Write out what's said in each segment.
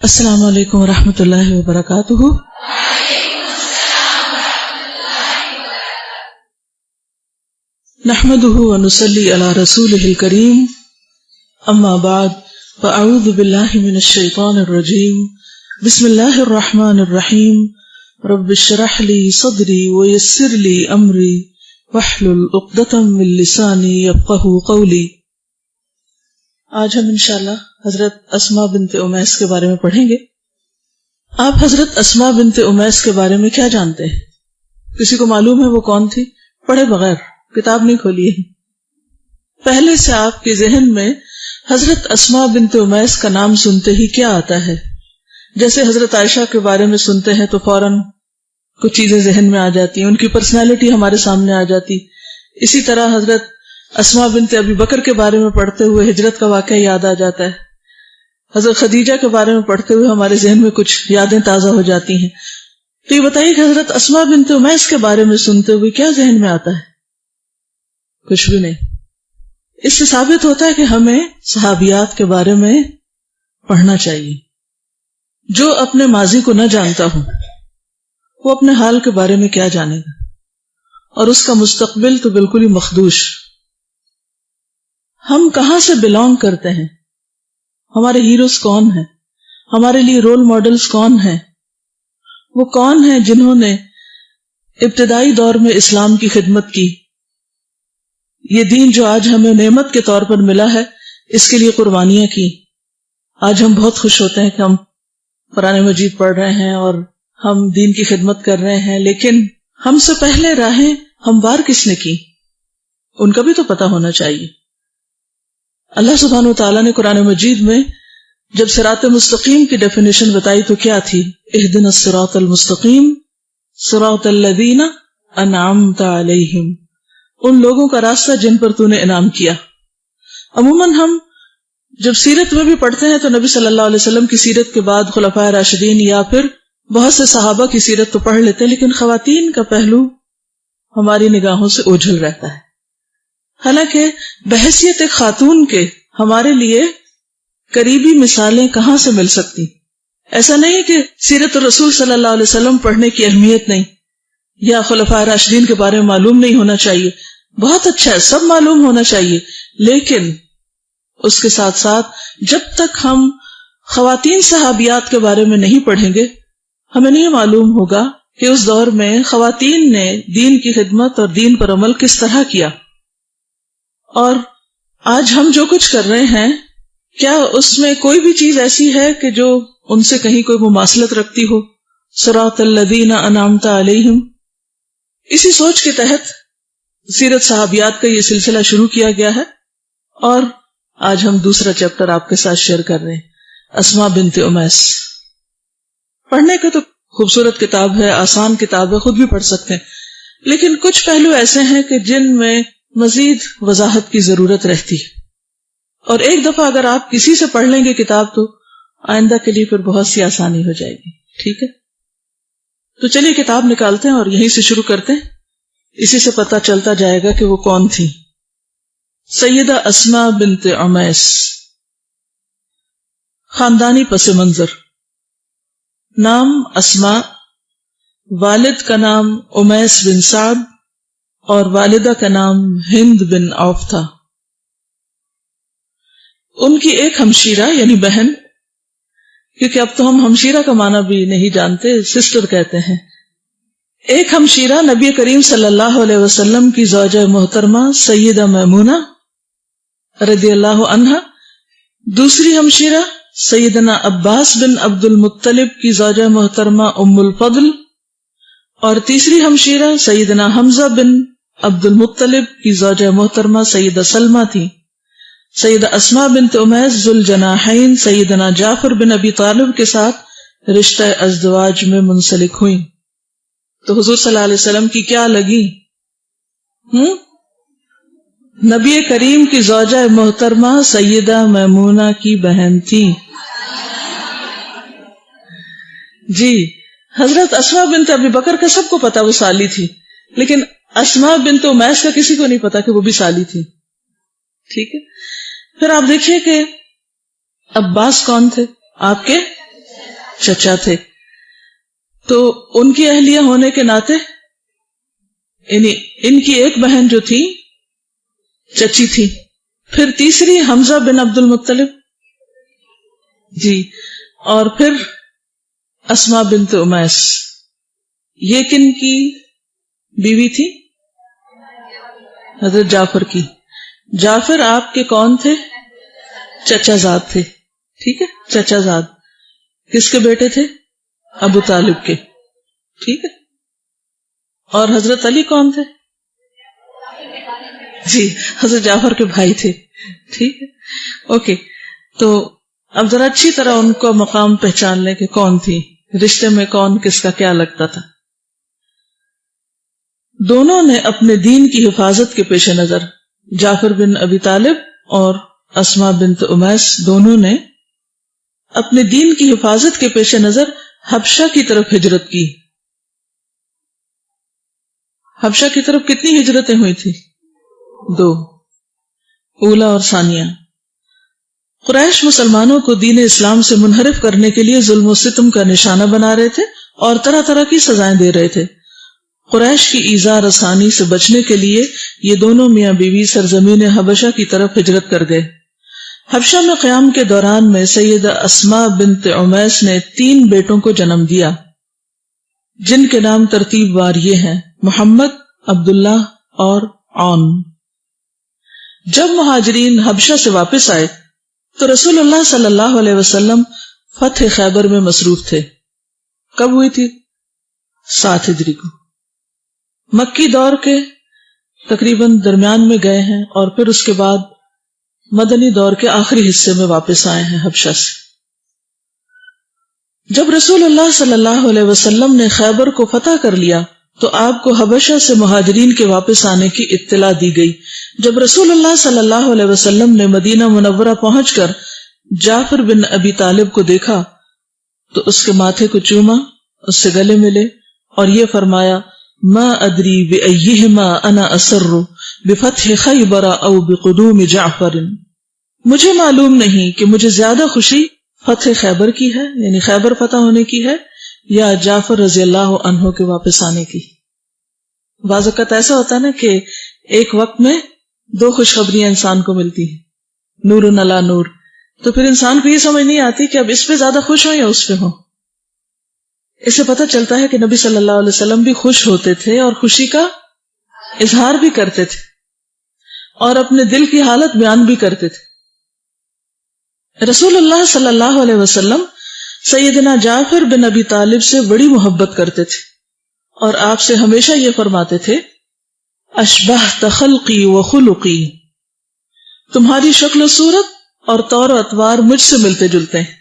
السلام علیکم ورحمۃ اللہ وبرکاتہ۔ نحمده ونصلي على رسوله الكريم، اما بعد فاعوذ باللہ من الشیطان الرجیم، بسم اللہ الرحمن الرحیم، رب اشرح لي صدری ويسر لي امری واحلل عقدۃ من لسانی یفقہوا قولی۔ آج ہم انشاءاللہ حضرت اسماء بنت امیس کے بارے میں پڑھیں گے۔ آپ حضرت اسماء بنت امیس کے بارے میں کیا جانتے ہیں؟ کسی کو معلوم ہے وہ کون تھی؟ پڑھے بغیر کتاب نہیں کھولی ہے۔ پہلے سے آپ کے ذہن میں حضرت اسماء بنت امیس کا نام سنتے ہی کیا آتا ہے؟ جیسے حضرت عائشہ کے بارے میں سنتے ہیں تو فوراً کچھ چیزیں ذہن میں آ جاتی ہیں، ان کی پرسنالٹی ہمارے سامنے آ جاتی۔ اسی طرح حضرت اسماء بنت ابی بکر کے بارے میں پڑھتے ہوئے ہجرت کا واقعہ یاد آ جاتا ہے۔ حضرت خدیجہ کے بارے میں پڑھتے ہوئے ہمارے ذہن میں کچھ یادیں تازہ ہو جاتی ہیں۔ تو یہ بتائیے کہ حضرت اسماء بنت امیس کے بارے میں سنتے ہوئے کیا ذہن میں آتا ہے؟ کچھ بھی نہیں۔ اس سے ثابت ہوتا ہے کہ ہمیں صحابیات کے بارے میں پڑھنا چاہیے۔ جو اپنے ماضی کو نہ جانتا ہو وہ اپنے حال کے بارے میں کیا جانے گا، اور اس کا مستقبل تو بالکل ہی مخدوش۔ ہم کہاں سے بلونگ کرتے ہیں، ہمارے ہیروز کون ہیں، ہمارے لیے رول ماڈلز کون ہیں، وہ کون ہیں جنہوں نے ابتدائی دور میں اسلام کی خدمت کی۔ یہ دین جو آج ہمیں نعمت کے طور پر ملا ہے، اس کے لیے قربانیاں کی۔ آج ہم بہت خوش ہوتے ہیں کہ ہم قرآن مجید پڑھ رہے ہیں اور ہم دین کی خدمت کر رہے ہیں، لیکن ہم سے پہلے راہیں ہموار کس نے کی، ان کا بھی تو پتہ ہونا چاہیے۔ اللہ سبحانہ وتعالیٰ نے قرآن مجید میں جب صراط مستقیم کی ڈیفینیشن بتائی تو کیا تھی؟ اہدنا الصراط المستقیم صراط الذین انعمت علیہم، ان لوگوں کا راستہ جن پر تو نے انعام کیا۔ عموماً ہم جب سیرت میں بھی پڑھتے ہیں تو نبی صلی اللہ علیہ وسلم کی سیرت کے بعد خلفائے راشدین یا پھر بہت سے صحابہ کی سیرت تو پڑھ لیتے ہیں، لیکن خواتین کا پہلو ہماری نگاہوں سے اوجھل رہتا ہے۔ حالانکہ بحیثیت ایک خاتون کے ہمارے لیے قریبی مثالیں کہاں سے مل سکتی؟ ایسا نہیں کہ سیرت الرسول صلی اللہ علیہ وسلم پڑھنے کی اہمیت نہیں، یا خلفائے راشدین کے بارے میں معلوم نہیں ہونا چاہیے، بہت اچھا ہے، سب معلوم ہونا چاہیے، لیکن اس کے ساتھ ساتھ جب تک ہم خواتین صحابیات کے بارے میں نہیں پڑھیں گے، ہمیں نہیں معلوم ہوگا کہ اس دور میں خواتین نے دین کی خدمت اور دین پر عمل کس طرح کیا۔ اور آج ہم جو کچھ کر رہے ہیں، کیا اس میں کوئی بھی چیز ایسی ہے کہ جو ان سے کہیں کوئی مماثلت رکھتی ہو؟ صراط الذین انعمت علیہم، اسی سوچ کے تحت سیرت صحابیات کا یہ سلسلہ شروع کیا گیا ہے، اور آج ہم دوسرا چیپٹر آپ کے ساتھ شیئر کر رہے ہیں، اسماء بنت امیس۔ پڑھنے کا تو خوبصورت کتاب ہے، آسان کتاب ہے، خود بھی پڑھ سکتے ہیں، لیکن کچھ پہلو ایسے ہیں کہ جن میں مزید وضاحت کی ضرورت رہتی ہے، اور ایک دفعہ اگر آپ کسی سے پڑھ لیں گے کتاب تو آئندہ کے لیے پھر بہت سی آسانی ہو جائے گی۔ ٹھیک ہے، تو چلیے کتاب نکالتے ہیں اور یہیں سے شروع کرتے ہیں، اسی سے پتہ چلتا جائے گا کہ وہ کون تھی۔ سیدہ اسماء بنت امیس، خاندانی پس منظر۔ نام اسماء، والد کا نام امیس بن سعد اور والدہ کا نام ہند بن عوف تھا۔ ان کی ایک ہمشیرہ یعنی بہن، کیونکہ اب تو ہم ہمشیرہ کا معنی بھی نہیں جانتے، سسٹر کہتے ہیں۔ ایک ہمشیرہ نبی کریم صلی اللہ علیہ وسلم کی زوجہ محترمہ سیدہ میمونہ رضی اللہ عنہا، دوسری ہمشیرہ سیدنا عباس بن عبد المطلب کی زوجہ محترمہ ام الفضل، اور تیسری ہمشیرہ سیدنا حمزہ بن عبد المطلب کی زوجہ محترمہ سیدہ سلمہ تھی۔ سیدہ اسماء بنت امیس ذوالجناحین سیدنا جعفر بن ابی طالب کے ساتھ رشتہ ازدواج میں منسلک ہوئیں۔ تو حضور صلی اللہ علیہ وسلم کی کیا لگی؟ نبی کریم کی زوجہ محترمہ سیدہ میمونہ کی بہن تھی۔ جی، حضرت اسماء بنت ابی بکر کا سب کو پتا وہ سالی تھی، لیکن اسماء بنت امیس کا کسی کو نہیں پتا کہ وہ بھی سالی تھی۔ ٹھیک ہے، پھر آپ دیکھیے کہ عباس کون تھے؟ آپ کے چچا تھے. تو ان کی اہلیہ ہونے کے ناطے یعنی ان کی ایک بہن جو تھی چچی تھی. پھر تیسری حمزہ بن عبد المطلب جی، اور پھر اسماء بنت امیس. یہ کن کی بیوی تھی؟ حضرت جعفر کی. جعفر آپ کے کون تھے؟ چچا زاد تھے. ٹھیک ہے، چچا زاد. کس کے بیٹے تھے؟ ابو طالب کے. ٹھیک ہے. اور حضرت علی کون تھے؟ جی، حضرت جعفر کے بھائی تھے. ٹھیک ہے، اوکے. تو اب ذرا اچھی طرح ان کو مقام پہچان لیں کہ کون تھی، رشتے میں کون کس کا کیا لگتا تھا. دونوں نے اپنے دین کی حفاظت کے پیش نظر، جعفر بن ابی طالب اور اسماء بنت امیس دونوں نے اپنے دین کی حفاظت کے پیش نظر حبشہ کی طرف ہجرت کی. حبشہ کی طرف کتنی ہجرتیں ہوئی تھی؟ 2، اولا اور ثانیہ. قریش مسلمانوں کو دین اسلام سے منحرف کرنے کے لیے ظلم و ستم کا نشانہ بنا رہے تھے اور طرح طرح کی سزائیں دے رہے تھے. قریش کی ایذا رسانی سے بچنے کے لیے یہ دونوں میاں بیوی سرزمین حبشہ کی طرف ہجرت کر گئے. حبشہ میں قیام کے دوران میں سیدہ اسماء بنت امیس نے 3 بیٹوں کو جنم دیا، جن کے نام ترتیب وار یہ ہیں: محمد، عبداللہ اور عون. جب مہاجرین حبشہ سے واپس آئے تو رسول اللہ صلی اللہ علیہ وسلم فتح خیبر میں مصروف تھے. کب ہوئی تھی؟ 7 ہجری کو. مکی دور کے تقریباً درمیان میں گئے ہیں اور پھر اس کے بعد مدنی دور کے آخری حصے میں واپس آئے ہیں حبشہ سے. جب رسول اللہ صلی اللہ علیہ وسلم نے خیبر کو فتح کر لیا تو آپ کو حبشہ سے مہاجرین کے واپس آنے کی اطلاع دی گئی. جب رسول اللہ صلی اللہ علیہ وسلم نے مدینہ منورہ پہنچ کر جعفر بن ابی طالب کو دیکھا تو اس کے ماتھے کو چوما، اس سے گلے ملے اور یہ فرمایا: ما ادری بأیہما انا اسر بفتح خیبر او بقدوم جعفر. مجھے معلوم نہیں کہ مجھے زیادہ خوشی فتح خیبر کی ہے، یعنی خیبر فتح ہونے کی ہے، یا جعفر رضی اللہ عنہ کے واپس آنے کی. بعض اوقات ایسا ہوتا ہے نا کہ ایک وقت میں 2 خوشخبریاں انسان کو ملتی ہیں، نور علی نور. تو پھر انسان کو یہ سمجھ نہیں آتی کہ اب اس پہ زیادہ خوش ہوں یا اس پہ ہوں. اس سے پتہ چلتا ہے کہ نبی صلی اللہ علیہ وسلم بھی خوش ہوتے تھے اور خوشی کا اظہار بھی کرتے تھے اور اپنے دل کی حالت بیان بھی کرتے تھے. رسول اللہ صلی اللہ علیہ وسلم سیدنا جعفر بن ابی طالب سے بڑی محبت کرتے تھے اور آپ سے ہمیشہ یہ فرماتے تھے: اشبہت خلقی و خلقی. تمہاری شکل و صورت اور طور و اطوار مجھ سے ملتے جلتے ہیں.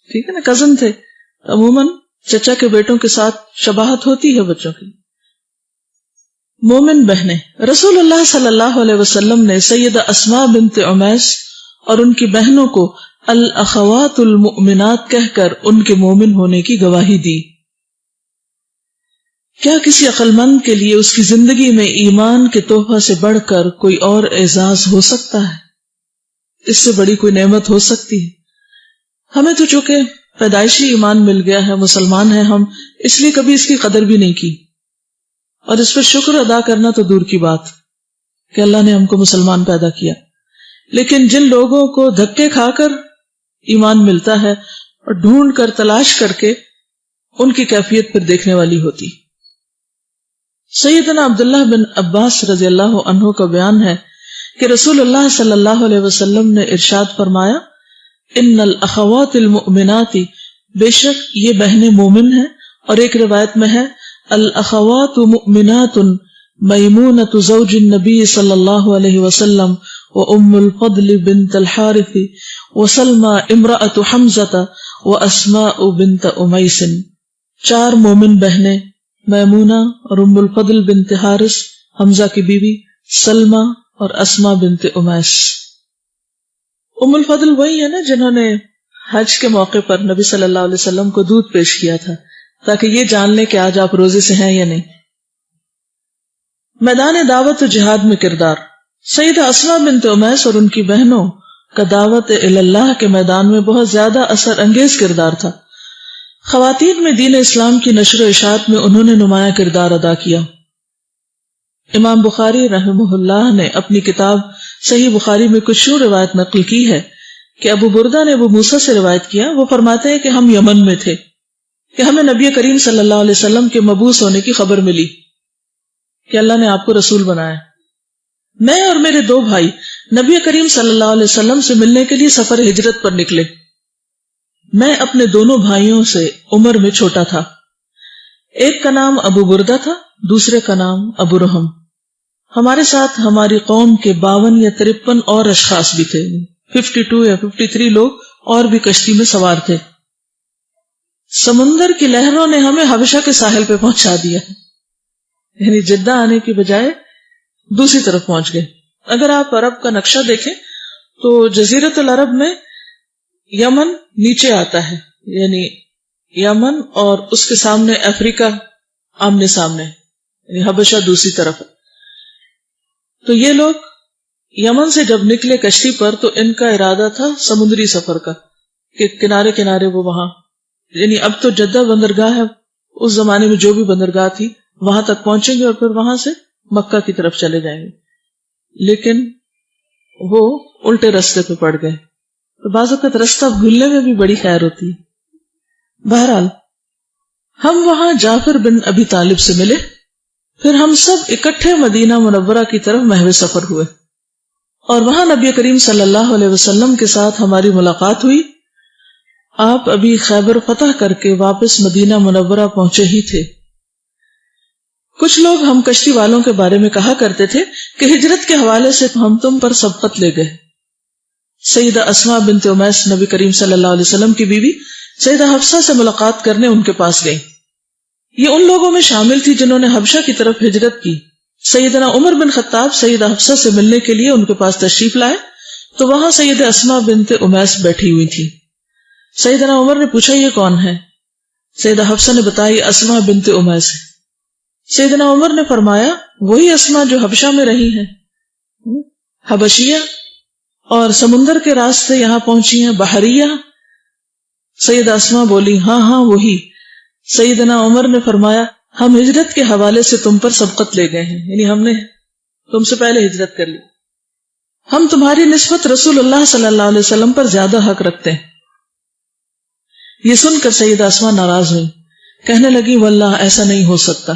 ٹھیک ہے نا، کزن تھے. عموماً چچا کے بیٹوں کے ساتھ شباہت ہوتی ہے بچوں کی. مومن بہنیں، رسول اللہ صلی اللہ علیہ وسلم نے سیدہ اسماء بنت امیس اور ان کی بہنوں کو الاخوات المؤمنات کہہ کر ان کے مومن ہونے کی گواہی دی. کیا کسی عقل مند کے لیے اس کی زندگی میں ایمان کے تحفہ سے بڑھ کر کوئی اور اعزاز ہو سکتا ہے؟ اس سے بڑی کوئی نعمت ہو سکتی ہے؟ ہمیں تو چونکہ پیدائشی ایمان مل گیا ہے، مسلمان ہیں ہم، اس لیے کبھی اس کی قدر بھی نہیں کی اور اس پر شکر ادا کرنا تو دور کی بات کہ اللہ نے ہم کو مسلمان پیدا کیا. لیکن جن لوگوں کو دھکے کھا کر ایمان ملتا ہے اور ڈھونڈ کر تلاش کر کے، ان کی کیفیت پھر دیکھنے والی ہوتی. سیدنا عبداللہ بن عباس رضی اللہ عنہ کا بیان ہے کہ رسول اللہ صلی اللہ علیہ وسلم نے ارشاد فرمایا: ان الاخوات المؤمنات، بے شک یہ بہنیں مومن ہیں. اور ایک روایت میں ہے: الاخوات مؤمنات میمونۃ زوج النبی صلی اللہ علیہ وسلم وام الفضل بنت الحارث وسلمى امرأة حمزة واسماء بنت امیس. 4 مومن بہنیں، میمونہ اور ام الفضل بنت حارث، حمزہ کی بیوی، سلمہ اور اسماء بنت امیس. ام الفضل وہی ہے نا جنہوں نے حج کے موقع پر نبی صلی اللہ علیہ وسلم کو دودھ پیش کیا تھا تاکہ یہ جان لیں کہ آج آپ روزے سے ہیں یا نہیں. میدان دعوت و جہاد میں کردار. سیدہ اسماء بنت امیس اور ان کی بہنوں کا دعوت اللہ کے میدان میں بہت زیادہ اثر انگیز کردار تھا. خواتین میں دین اسلام کی نشر و اشاعت میں انہوں نے نمایاں کردار ادا کیا۔ امام بخاری رحمہ اللہ نے اپنی کتاب صحیح بخاری میں کچھ یوں روایت نقل کی ہے کہ ابو بردہ نے ابو موسیٰ سے روایت کیا، وہ فرماتے ہیں کہ ہم یمن میں تھے کہ ہمیں نبی کریم صلی اللہ علیہ وسلم کے مبعوث ہونے کی خبر ملی کہ اللہ نے آپ کو رسول بنایا۔ میں اور میرے 2 بھائی نبی کریم صلی اللہ علیہ وسلم سے ملنے کے لیے سفر ہجرت پر نکلے۔ میں اپنے دونوں بھائیوں سے عمر میں چھوٹا تھا، ایک کا نام ابو بردہ تھا، دوسرے کا نام ابو رحم۔ ہمارے ساتھ ہماری قوم کے 52 یا 53 اور اشخاص بھی تھے، 52 یا 53 لوگ اور بھی کشتی میں سوار تھے۔ سمندر کی لہروں نے ہمیں حبشہ کے ساحل پہ پہنچا دیا، یعنی جدہ آنے کی بجائے دوسری طرف پہنچ گئے۔ اگر آپ عرب کا نقشہ دیکھیں تو جزیرت العرب میں یمن نیچے آتا ہے، یعنی یمن اور اس کے سامنے افریقہ آمنے سامنے، یعنی حبشہ دوسری طرف ہے۔ تو یہ لوگ یمن سے جب نکلے کشتی پر تو ان کا ارادہ تھا سمندری سفر کا، کہ کنارے کنارے وہ وہاں، یعنی اب تو جدہ بندرگاہ ہے، اس زمانے میں جو بھی بندرگاہ تھی وہاں تک پہنچیں گے اور پھر وہاں سے مکہ کی طرف چلے جائیں گے، لیکن وہ الٹے رستے پہ پڑ گئے۔ تو بعض اوقات رستہ بھولنے میں بھی بڑی خیر ہوتی ہے۔ بہرحال ہم وہاں جعفر بن ابی طالب سے ملے، پھر ہم سب اکٹھے مدینہ منورہ کی طرف محو سفر ہوئے اور وہاں نبی کریم صلی اللہ علیہ وسلم کے ساتھ ہماری ملاقات ہوئی۔ آپ ابھی خیبر فتح کر کے واپس مدینہ منورہ پہنچے ہی تھے۔ کچھ لوگ ہم کشتی والوں کے بارے میں کہا کرتے تھے کہ ہجرت کے حوالے سے ہم تم پر سبقت لے گئے۔ سیدہ اسماء بنت امیس نبی کریم صلی اللہ علیہ وسلم کی بیوی سیدہ حفصہ سے ملاقات کرنے ان کے پاس گئی۔ یہ ان لوگوں میں شامل تھی جنہوں نے حبشہ کی طرف ہجرت کی۔ سیدنا عمر بن خطاب سیدہ حفصہ سے ملنے کے لیے ان کے پاس تشریف لائے تو وہاں سیدہ اسماء بنت امیس بیٹھی ہوئی تھی۔ سیدنا عمر نے پوچھا یہ کون ہے؟ سیدہ حفصہ نے بتائی اسماء بنت امیس ہے۔ سیدنا عمر نے فرمایا وہی اسماء جو حبشہ میں رہی ہیں، حبشیہ، اور سمندر کے راستے یہاں پہنچی ہیں، بحریہ۔ سیدہ اسماء بولی ہاں وہی۔ سیدنا عمر نے فرمایا ہم ہجرت کے حوالے سے تم پر سبقت لے گئے ہیں، یعنی ہم نے تم سے پہلے ہجرت کر لی، ہم تمہاری نسبت رسول اللہ صلی اللہ علیہ وسلم پر زیادہ حق رکھتے ہیں۔ یہ سن کر سیدہ اسماء ناراض ہوئی، کہنے لگی واللہ ایسا نہیں ہو سکتا،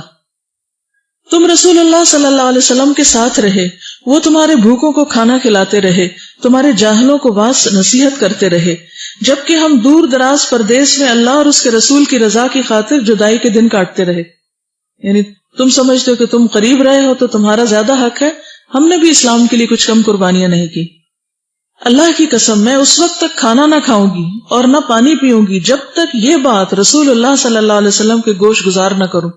تم رسول اللہ صلی اللہ علیہ وسلم کے ساتھ رہے، وہ تمہارے بھوکوں کو کھانا کھلاتے رہے، تمہارے جاہلوں کو واس نصیحت کرتے رہے، جبکہ ہم دور دراز پردیس میں اللہ اور اس کے رسول کی رضا کی خاطر جدائی کے دن کاٹتے رہے۔ یعنی تم سمجھتے ہو کہ تم قریب رہے ہو تو تمہارا زیادہ حق ہے، ہم نے بھی اسلام کے لیے کچھ کم قربانیاں نہیں کی۔ اللہ کی قسم میں اس وقت تک کھانا نہ کھاؤں گی اور نہ پانی پیوں گی جب تک یہ بات رسول اللہ صلی اللہ علیہ وسلم کے گوش گزار نہ کروں۔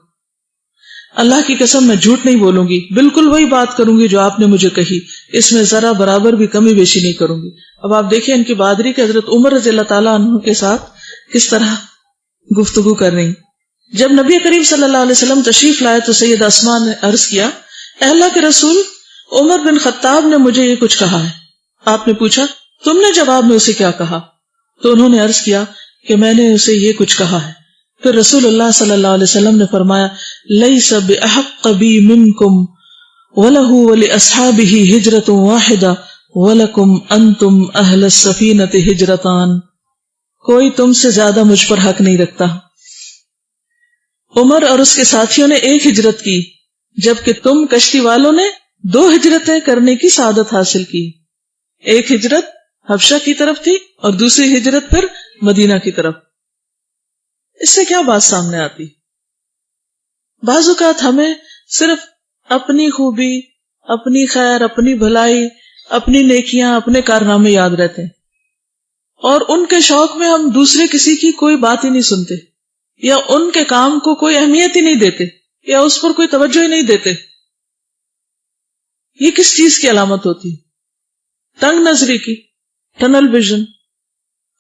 اللہ کی قسم میں جھوٹ نہیں بولوں گی، بالکل وہی بات کروں گی جو آپ نے مجھے کہی، اس میں ذرا برابر بھی کمی بیشی نہیں کروں گی۔ اب آپ دیکھیں ان کی بہادری کہ حضرت عمر رضی اللہ تعالیٰ عنہ کے ساتھ کس طرح گفتگو کر رہی۔ جب نبی کریم صلی اللہ علیہ وسلم تشریف لائے تو سیدہ اسماء نے عرض کیا اے اللہ کے رسول، عمر بن خطاب نے مجھے یہ کچھ کہا ہے۔ آپ نے پوچھا تم نے جواب میں اسے کیا کہا؟ تو انہوں نے عرض کیا کہ میں نے اسے یہ کچھ کہا ہے۔ پھر رسول اللہ صلی اللہ علیہ وسلم نے فرمایا لیس بأحق بی منکم وَلَهُ وَلِأَصْحَابِهِ ہجرۃ واحدہ وَلَكُمْ أَنْتُمْ أَهْلَ السَّفِينَةِ ہجرتان، کوئی تم سے زیادہ مجھ پر حق نہیں رکھتا۔ عمر اور اس کے ساتھیوں نے ایک ہجرت کی جبکہ تم کشتی والوں نے 2 ہجرتیں کرنے کی سعادت حاصل کی۔ ایک ہجرت حبشہ کی طرف تھی اور دوسری ہجرت پھر مدینہ کی طرف۔ اس سے کیا بات سامنے آتی؟ بعض اوقات ہمیں صرف اپنی خوبی، اپنی خیر، اپنی بھلائی، اپنی نیکیاں، اپنے کارنامے یاد رہتے ہیں اور ان کے شوق میں ہم دوسرے کسی کی کوئی بات ہی نہیں سنتے یا ان کے کام کو کوئی اہمیت ہی نہیں دیتے یا اس پر کوئی توجہ ہی نہیں دیتے۔ یہ کس چیز کی علامت ہوتی؟ تنگ نظری کی، ٹنل ویژن،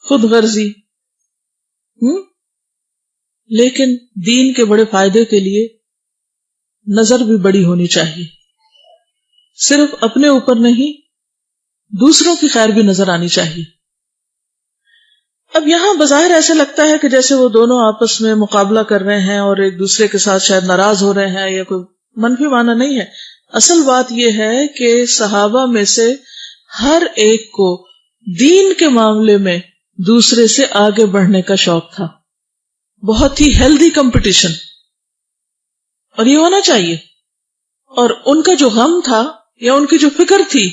خود غرضی۔ لیکن دین کے بڑے فائدے کے لیے نظر بھی بڑی ہونی چاہیے، صرف اپنے اوپر نہیں دوسروں کی خیر بھی نظر آنی چاہیے۔ اب یہاں بظاہر ایسے لگتا ہے کہ جیسے وہ دونوں آپس میں مقابلہ کر رہے ہیں اور ایک دوسرے کے ساتھ شاید ناراض ہو رہے ہیں، یا کوئی منفی معنی نہیں ہے. اصل بات یہ ہے کہ صحابہ میں سے ہر ایک کو دین کے معاملے میں دوسرے سے آگے بڑھنے کا شوق تھا. بہت ہی ہیلدی کمپٹیشن، اور یہ ہونا چاہیے. اور ان کا جو غم تھا یا ان کی جو فکر تھی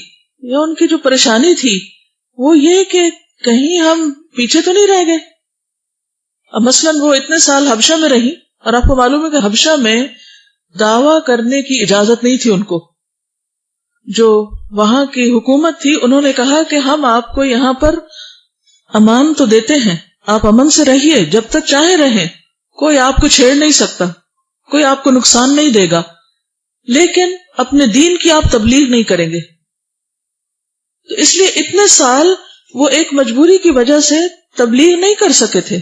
یا ان کی جو پریشانی تھی وہ یہ کہ کہیں ہم پیچھے تو نہیں رہ گئے. اب مثلاً وہ اتنے سال حبشہ میں رہی، اور آپ کو معلوم ہے کہ حبشہ میں دعویٰ کرنے کی اجازت نہیں تھی ان کو. جو وہاں کی حکومت تھی انہوں نے کہا کہ ہم آپ کو یہاں پر امان تو دیتے ہیں، آپ امن سے رہیے، جب تک چاہے رہیں، کوئی آپ کو چھیڑ نہیں سکتا، کوئی آپ کو نقصان نہیں دے گا، لیکن اپنے دین کی آپ تبلیغ نہیں کریں گے. تو اس لیے اتنے سال وہ ایک مجبوری کی وجہ سے تبلیغ نہیں کر سکے تھے.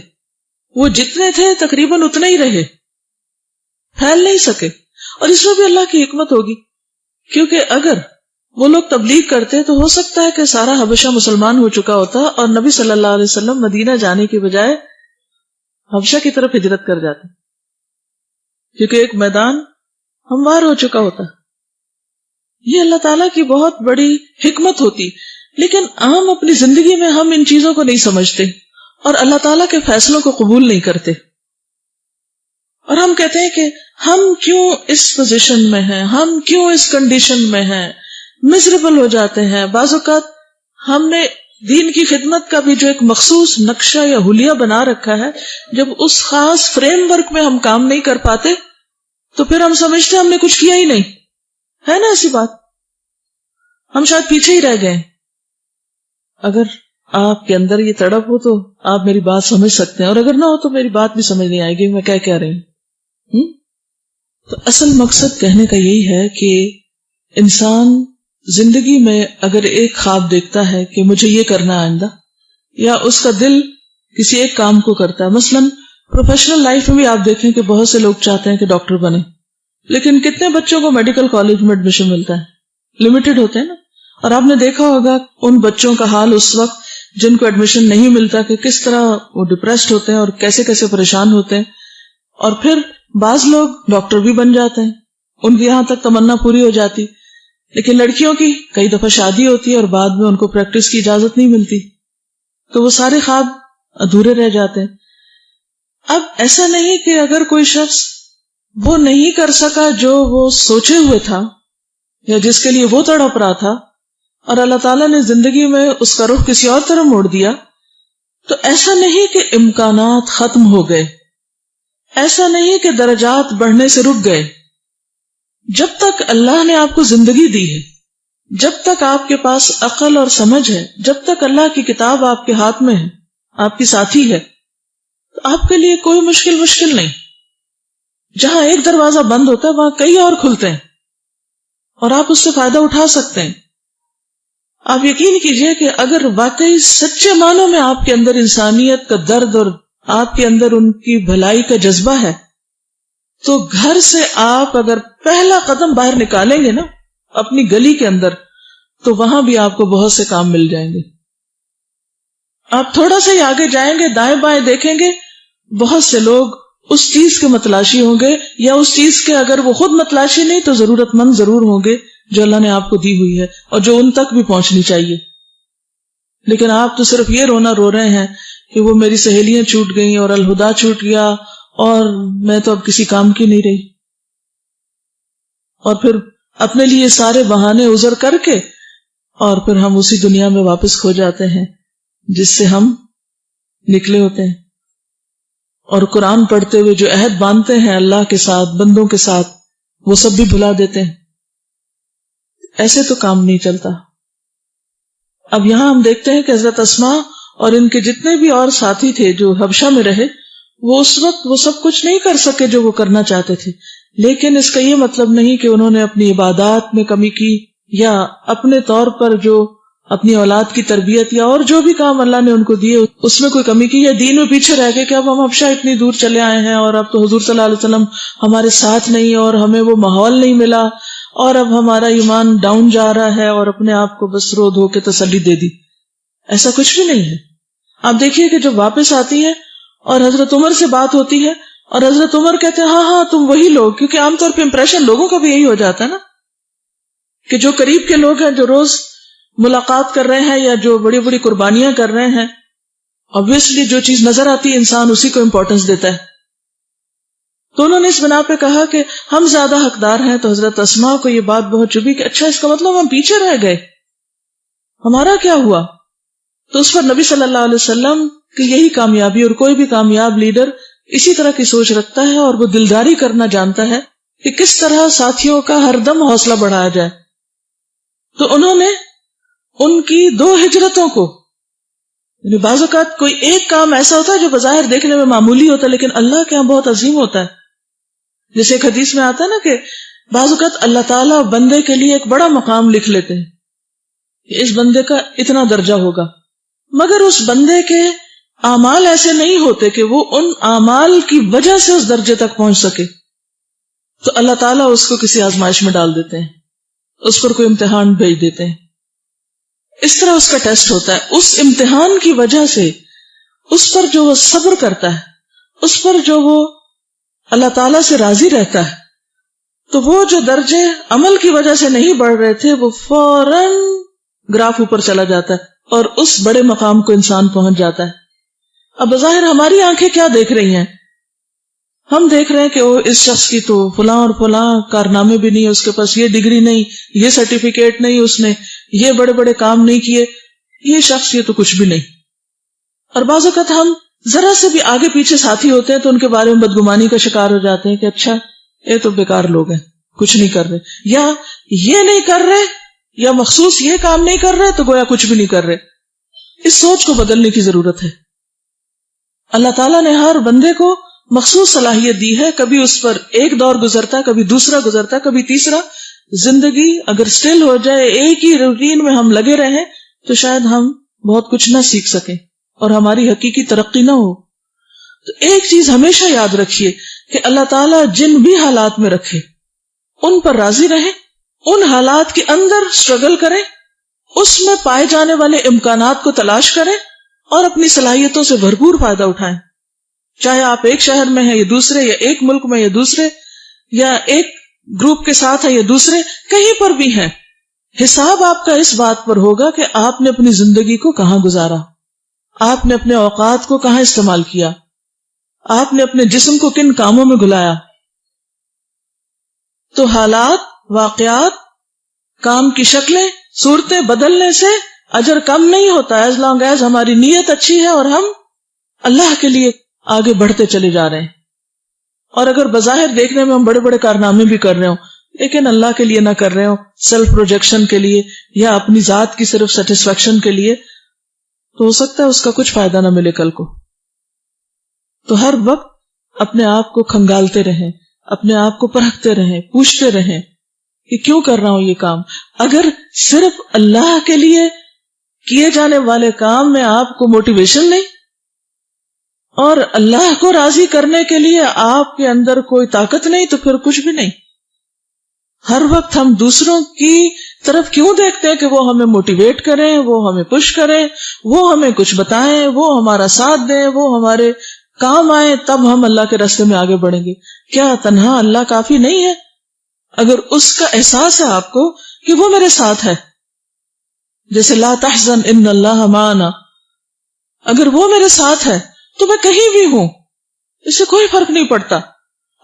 وہ جتنے تھے تقریباً اتنے ہی رہے، پھیل نہیں سکے. اور اس میں بھی اللہ کی حکمت ہوگی، کیونکہ اگر وہ لوگ تبلیغ کرتے تو ہو سکتا ہے کہ سارا حبشہ مسلمان ہو چکا ہوتا اور نبی صلی اللہ علیہ وسلم مدینہ جانے کی بجائے حبشہ کی طرف ہجرت کر جاتے، کیونکہ ایک میدان ہموار ہو چکا ہوتا. یہ اللہ تعالیٰ کی بہت بڑی حکمت ہوتی. لیکن عام اپنی زندگی میں ہم ان چیزوں کو نہیں سمجھتے اور اللہ تعالیٰ کے فیصلوں کو قبول نہیں کرتے، اور ہم کہتے ہیں کہ ہم کیوں اس پوزیشن میں ہیں، ہم کیوں اس کنڈیشن میں ہیں، مزریبل ہو جاتے ہیں. بعض اوقات ہم نے دین کی خدمت کا بھی جو ایک مخصوص نقشہ یا حلیہ بنا رکھا ہے، جب اس خاص فریم ورک میں ہم کام نہیں کر پاتے تو پھر ہم سمجھتے ہم نے کچھ کیا ہی نہیں. ہے نا ایسی بات؟ ہم شاید پیچھے ہی رہ گئے. اگر آپ کے اندر یہ تڑپ ہو تو آپ میری بات سمجھ سکتے ہیں، اور اگر نہ ہو تو میری بات بھی سمجھ نہیں آئے گی میں کیا کہہ رہی ہوں. تو اصل مقصد کہنے کا یہی ہے کہ انسان زندگی میں اگر ایک خواب دیکھتا ہے کہ مجھے یہ کرنا آئندہ، یا اس کا دل کسی ایک کام کو کرتا ہے. مثلاً پروفیشنل لائف میں بھی آپ دیکھیں کہ بہت سے لوگ چاہتے ہیں کہ ڈاکٹر بنے، لیکن کتنے بچوں کو میڈیکل کالج میں ایڈمیشن ملتا ہے؟ لمیٹڈ ہوتے ہیں نا. اور آپ نے دیکھا ہوگا ان بچوں کا حال اس وقت جن کو ایڈمیشن نہیں ملتا کہ کس طرح وہ ڈپریسڈ ہوتے ہیں اور کیسے کیسے پریشان ہوتے ہیں. اور پھر بعض لوگ ڈاکٹر بھی بن جاتے ہیں، ان کی یہاں تک تمنا پوری ہو جاتی. لیکن لڑکیوں کی کئی دفعہ شادی ہوتی ہے اور بعد میں ان کو پریکٹس کی اجازت نہیں ملتی، تو وہ سارے خواب ادھورے رہ جاتے ہیں. اب ایسا نہیں کہ اگر کوئی شخص وہ نہیں کر سکا جو وہ سوچے ہوئے تھا یا جس کے لیے وہ تڑپ رہا تھا، اور اللہ تعالیٰ نے زندگی میں اس کا رخ کسی اور طرف موڑ دیا، تو ایسا نہیں کہ امکانات ختم ہو گئے، ایسا نہیں کہ درجات بڑھنے سے رک گئے. جب تک اللہ نے آپ کو زندگی دی ہے، جب تک آپ کے پاس عقل اور سمجھ ہے، جب تک اللہ کی کتاب آپ کے ہاتھ میں ہے، آپ کی ساتھی ہے، تو آپ کے لیے کوئی مشکل نہیں. جہاں ایک دروازہ بند ہوتا ہے وہاں کئی اور کھلتے ہیں، اور آپ اس سے فائدہ اٹھا سکتے ہیں. آپ یقین کیجئے کہ اگر واقعی سچے معنوں میں آپ کے اندر انسانیت کا درد اور آپ کے اندر ان کی بھلائی کا جذبہ ہے، تو گھر سے آپ اگر پہلا قدم باہر نکالیں گے نا اپنی گلی کے اندر، تو وہاں بھی آپ کو بہت سے کام مل جائیں گے. آپ تھوڑا سا ہی آگے جائیں گے، دائیں بائیں دیکھیں گے، بہت سے لوگ اس چیز کے متلاشی ہوں گے، یا اس چیز کے اگر وہ خود متلاشی نہیں تو ضرورت مند ضرور ہوں گے جو اللہ نے آپ کو دی ہوئی ہے اور جو ان تک بھی پہنچنی چاہیے. لیکن آپ تو صرف یہ رونا رو رہے ہیں کہ وہ میری سہیلیاں چھوٹ گئیں اور الہدا چھوٹ گیا اور میں تو اب کسی کام کی نہیں رہی. اور پھر اپنے لیے سارے بہانے عذر کر کے اور پھر ہم اسی دنیا میں واپس کھو جاتے ہیں جس سے ہم نکلے ہوتے ہیں. اور قرآن پڑھتے ہوئے جو عہد باندھتے ہیں اللہ کے ساتھ، بندوں کے ساتھ، وہ سب بھی بھلا دیتے ہیں. ایسے تو کام نہیں چلتا. اب یہاں ہم دیکھتے ہیں کہ حضرت اسماء اور ان کے جتنے بھی اور ساتھی تھے جو حبشہ میں رہے، وہ اس وقت وہ سب کچھ نہیں کر سکے جو وہ کرنا چاہتے تھے. لیکن اس کا یہ مطلب نہیں کہ انہوں نے اپنی عبادات میں کمی کی، یا اپنے طور پر جو اپنی اولاد کی تربیت یا اور جو بھی کام اللہ نے ان کو دیے اس میں کوئی کمی کی، یا دین میں پیچھے رہ گئے کہ اب ہم حبشہ اتنی دور چلے آئے ہیں اور اب تو حضور صلی اللہ علیہ وسلم ہمارے ساتھ نہیں اور ہمیں وہ ماحول نہیں ملا اور اب ہمارا ایمان ڈاؤن جا رہا ہے، اور اپنے آپ کو بس رو دھو کے تسلی دے دی. ایسا کچھ بھی نہیں ہے. آپ دیکھیے کہ جب واپس آتی ہے اور حضرت عمر سے بات ہوتی ہے اور حضرت عمر کہتے ہیں ہاں تم وہی لوگ، کیونکہ عام طور پہ امپریشن لوگوں کا بھی یہی ہو جاتا ہے نا کہ جو قریب کے لوگ ہیں، جو روز ملاقات کر رہے ہیں یا جو بڑی بڑی قربانیاں کر رہے ہیں، obviously جو چیز نظر آتی ہے انسان اسی کو امپورٹنس دیتا ہے. تو انہوں نے اس بنا پہ کہا کہ ہم زیادہ حقدار ہیں. تو حضرت اسماء کو یہ بات بہت چبھی کہ اچھا اس کا مطلب ہم پیچھے رہ گئے، ہمارا کیا ہوا؟ تو اس پر نبی صلی اللہ علیہ وسلم کی یہی کامیابی، اور کوئی بھی کامیاب لیڈر اسی طرح کی سوچ رکھتا ہے اور وہ دلداری کرنا جانتا ہے کہ کس طرح ساتھیوں کا ہر دم حوصلہ بڑھایا جائے. تو انہوں نے ان کی 2 ہجرتوں کو، یعنی بعض اوقات کوئی ایک کام ایسا ہوتا ہے جو بظاہر دیکھنے میں معمولی ہوتا ہے لیکن اللہ کے یہاں بہت عظیم ہوتا ہے. جیسے ایک حدیث میں آتا ہے نا کہ بعض اوقات اللہ تعالیٰ بندے کے لیے ایک بڑا مقام لکھ لیتے ہیں کہ اس بندے کا اتنا درجہ ہوگا، مگر اس بندے کے اعمال ایسے نہیں ہوتے کہ وہ ان اعمال کی وجہ سے اس درجے تک پہنچ سکے. تو اللہ تعالیٰ اس کو کسی آزمائش میں ڈال دیتے ہیں، اس پر کوئی امتحان بھیج دیتے ہیں، اس طرح اس کا ٹیسٹ ہوتا ہے. اس امتحان کی وجہ سے اس پر جو وہ صبر کرتا ہے، اس پر جو وہ اللہ تعالیٰ سے راضی رہتا ہے، تو وہ جو درجے عمل کی وجہ سے نہیں بڑھ رہے تھے وہ فوراً گراف اوپر چلا جاتا ہے اور اس بڑے مقام کو انسان پہنچ جاتا ہے. اب بظاہر ہماری آنکھیں کیا دیکھ رہی ہیں؟ ہم دیکھ رہے ہیں کہ وہ اس شخص کی تو فلاں اور فلاں کارنامے بھی نہیں، اس کے پاس یہ ڈگری نہیں، یہ سرٹیفکیٹ نہیں، اس نے یہ بڑے بڑے کام نہیں کیے، یہ شخص یہ تو کچھ بھی نہیں. اور بعض اوقات ہم ذرا سے بھی آگے پیچھے ساتھی ہوتے ہیں تو ان کے بارے میں بدگمانی کا شکار ہو جاتے ہیں کہ اچھا یہ تو بیکار لوگ ہیں، کچھ نہیں کر رہے، یا یہ نہیں کر رہے، یا مخصوص یہ کام نہیں کر رہے تو گویا کچھ بھی نہیں کر رہے. اس سوچ کو بدلنے کی ضرورت ہے. اللہ تعالیٰ نے ہر بندے کو مخصوص صلاحیت دی ہے، کبھی اس پر ایک دور گزرتا ہے، کبھی دوسرا گزرتا ہے، کبھی تیسرا. زندگی اگر سٹل ہو جائے، ایک ہی روٹین میں ہم لگے رہیں تو شاید ہم بہت کچھ نہ سیکھ سکیں اور ہماری حقیقی ترقی نہ ہو. تو ایک چیز ہمیشہ یاد رکھیے کہ اللہ تعالیٰ جن بھی حالات میں رکھے ان پر راضی رہیں، ان حالات کے اندر سٹرگل کریں، اس میں پائے جانے والے امکانات کو تلاش کریں اور اپنی صلاحیتوں سے بھرپور فائدہ اٹھائیں. چاہے آپ ایک شہر میں ہیں یا دوسرے، یا ایک ملک میں یا دوسرے، یا ایک گروپ کے ساتھ ہیں یا دوسرے، کہیں پر بھی ہیں، حساب آپ کا اس بات پر ہوگا کہ آپ نے اپنی زندگی کو کہاں گزارا، آپ نے اپنے اوقات کو کہاں استعمال کیا، آپ نے اپنے جسم کو کن کاموں میں گلایا. تو حالات، واقعات، کام کی شکلیں، صورتیں بدلنے سے اجر کم نہیں ہوتا ایز لانگ ایز ہماری نیت اچھی ہے اور ہم اللہ کے لیے آگے بڑھتے چلے جا رہے ہیں. اور اگر بظاہر دیکھنے میں ہم بڑے بڑے کارنامے بھی کر رہے ہوں لیکن اللہ کے لیے نہ کر رہے ہوں، سیلف پروجیکشن کے لیے یا اپنی ذات کی صرف سیٹسفیکشن کے لیے، تو ہو سکتا ہے اس کا کچھ فائدہ نہ ملے کل کو. تو ہر وقت اپنے آپ کو کھنگالتے رہیں، اپنے آپ کو پرکھتے رہیں، پوچھتے رہیں کہ کیوں کر رہا ہوں یہ کام. اگر صرف اللہ کے لیے کیے جانے والے کام میں آپ کو موٹیویشن نہیں اور اللہ کو راضی کرنے کے لیے آپ کے اندر کوئی طاقت نہیں تو پھر کچھ بھی نہیں. ہر وقت ہم دوسروں کی طرف کیوں دیکھتے ہیں کہ وہ ہمیں موٹیویٹ کریں، وہ ہمیں پش کریں، وہ ہمیں کچھ بتائیں، وہ ہمارا ساتھ دیں، وہ ہمارے کام آئیں، تب ہم اللہ کے راستے میں آگے بڑھیں گے. کیا تنہا اللہ کافی نہیں ہے؟ اگر اس کا احساس ہے آپ کو کہ وہ میرے ساتھ ہے، جیسے لا تحزن ان اللہ معنا، اگر وہ میرے ساتھ ہے تو میں کہیں بھی ہوں، اس سے کوئی فرق نہیں پڑتا.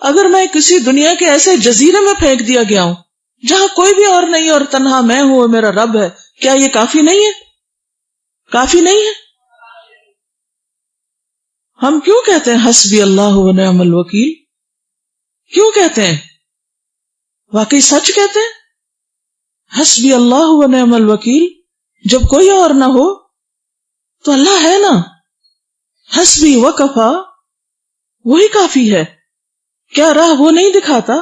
اگر میں کسی دنیا کے ایسے جزیرے میں پھینک دیا گیا ہوں جہاں کوئی بھی اور نہیں اور تنہا میں ہوں اور میرا رب ہے، کیا یہ کافی نہیں ہے؟ کافی نہیں ہے؟ ہم کیوں کہتے ہیں حسبی اللہ و نعم الوکیل؟ کیوں کہتے ہیں؟ واقعی سچ کہتے ہیں حسبی اللہ و نعم الوکیل؟ جب کوئی اور نہ ہو تو اللہ ہے نا. حسبی وکفا، وہی کافی ہے. کیا راہ وہ نہیں دکھاتا؟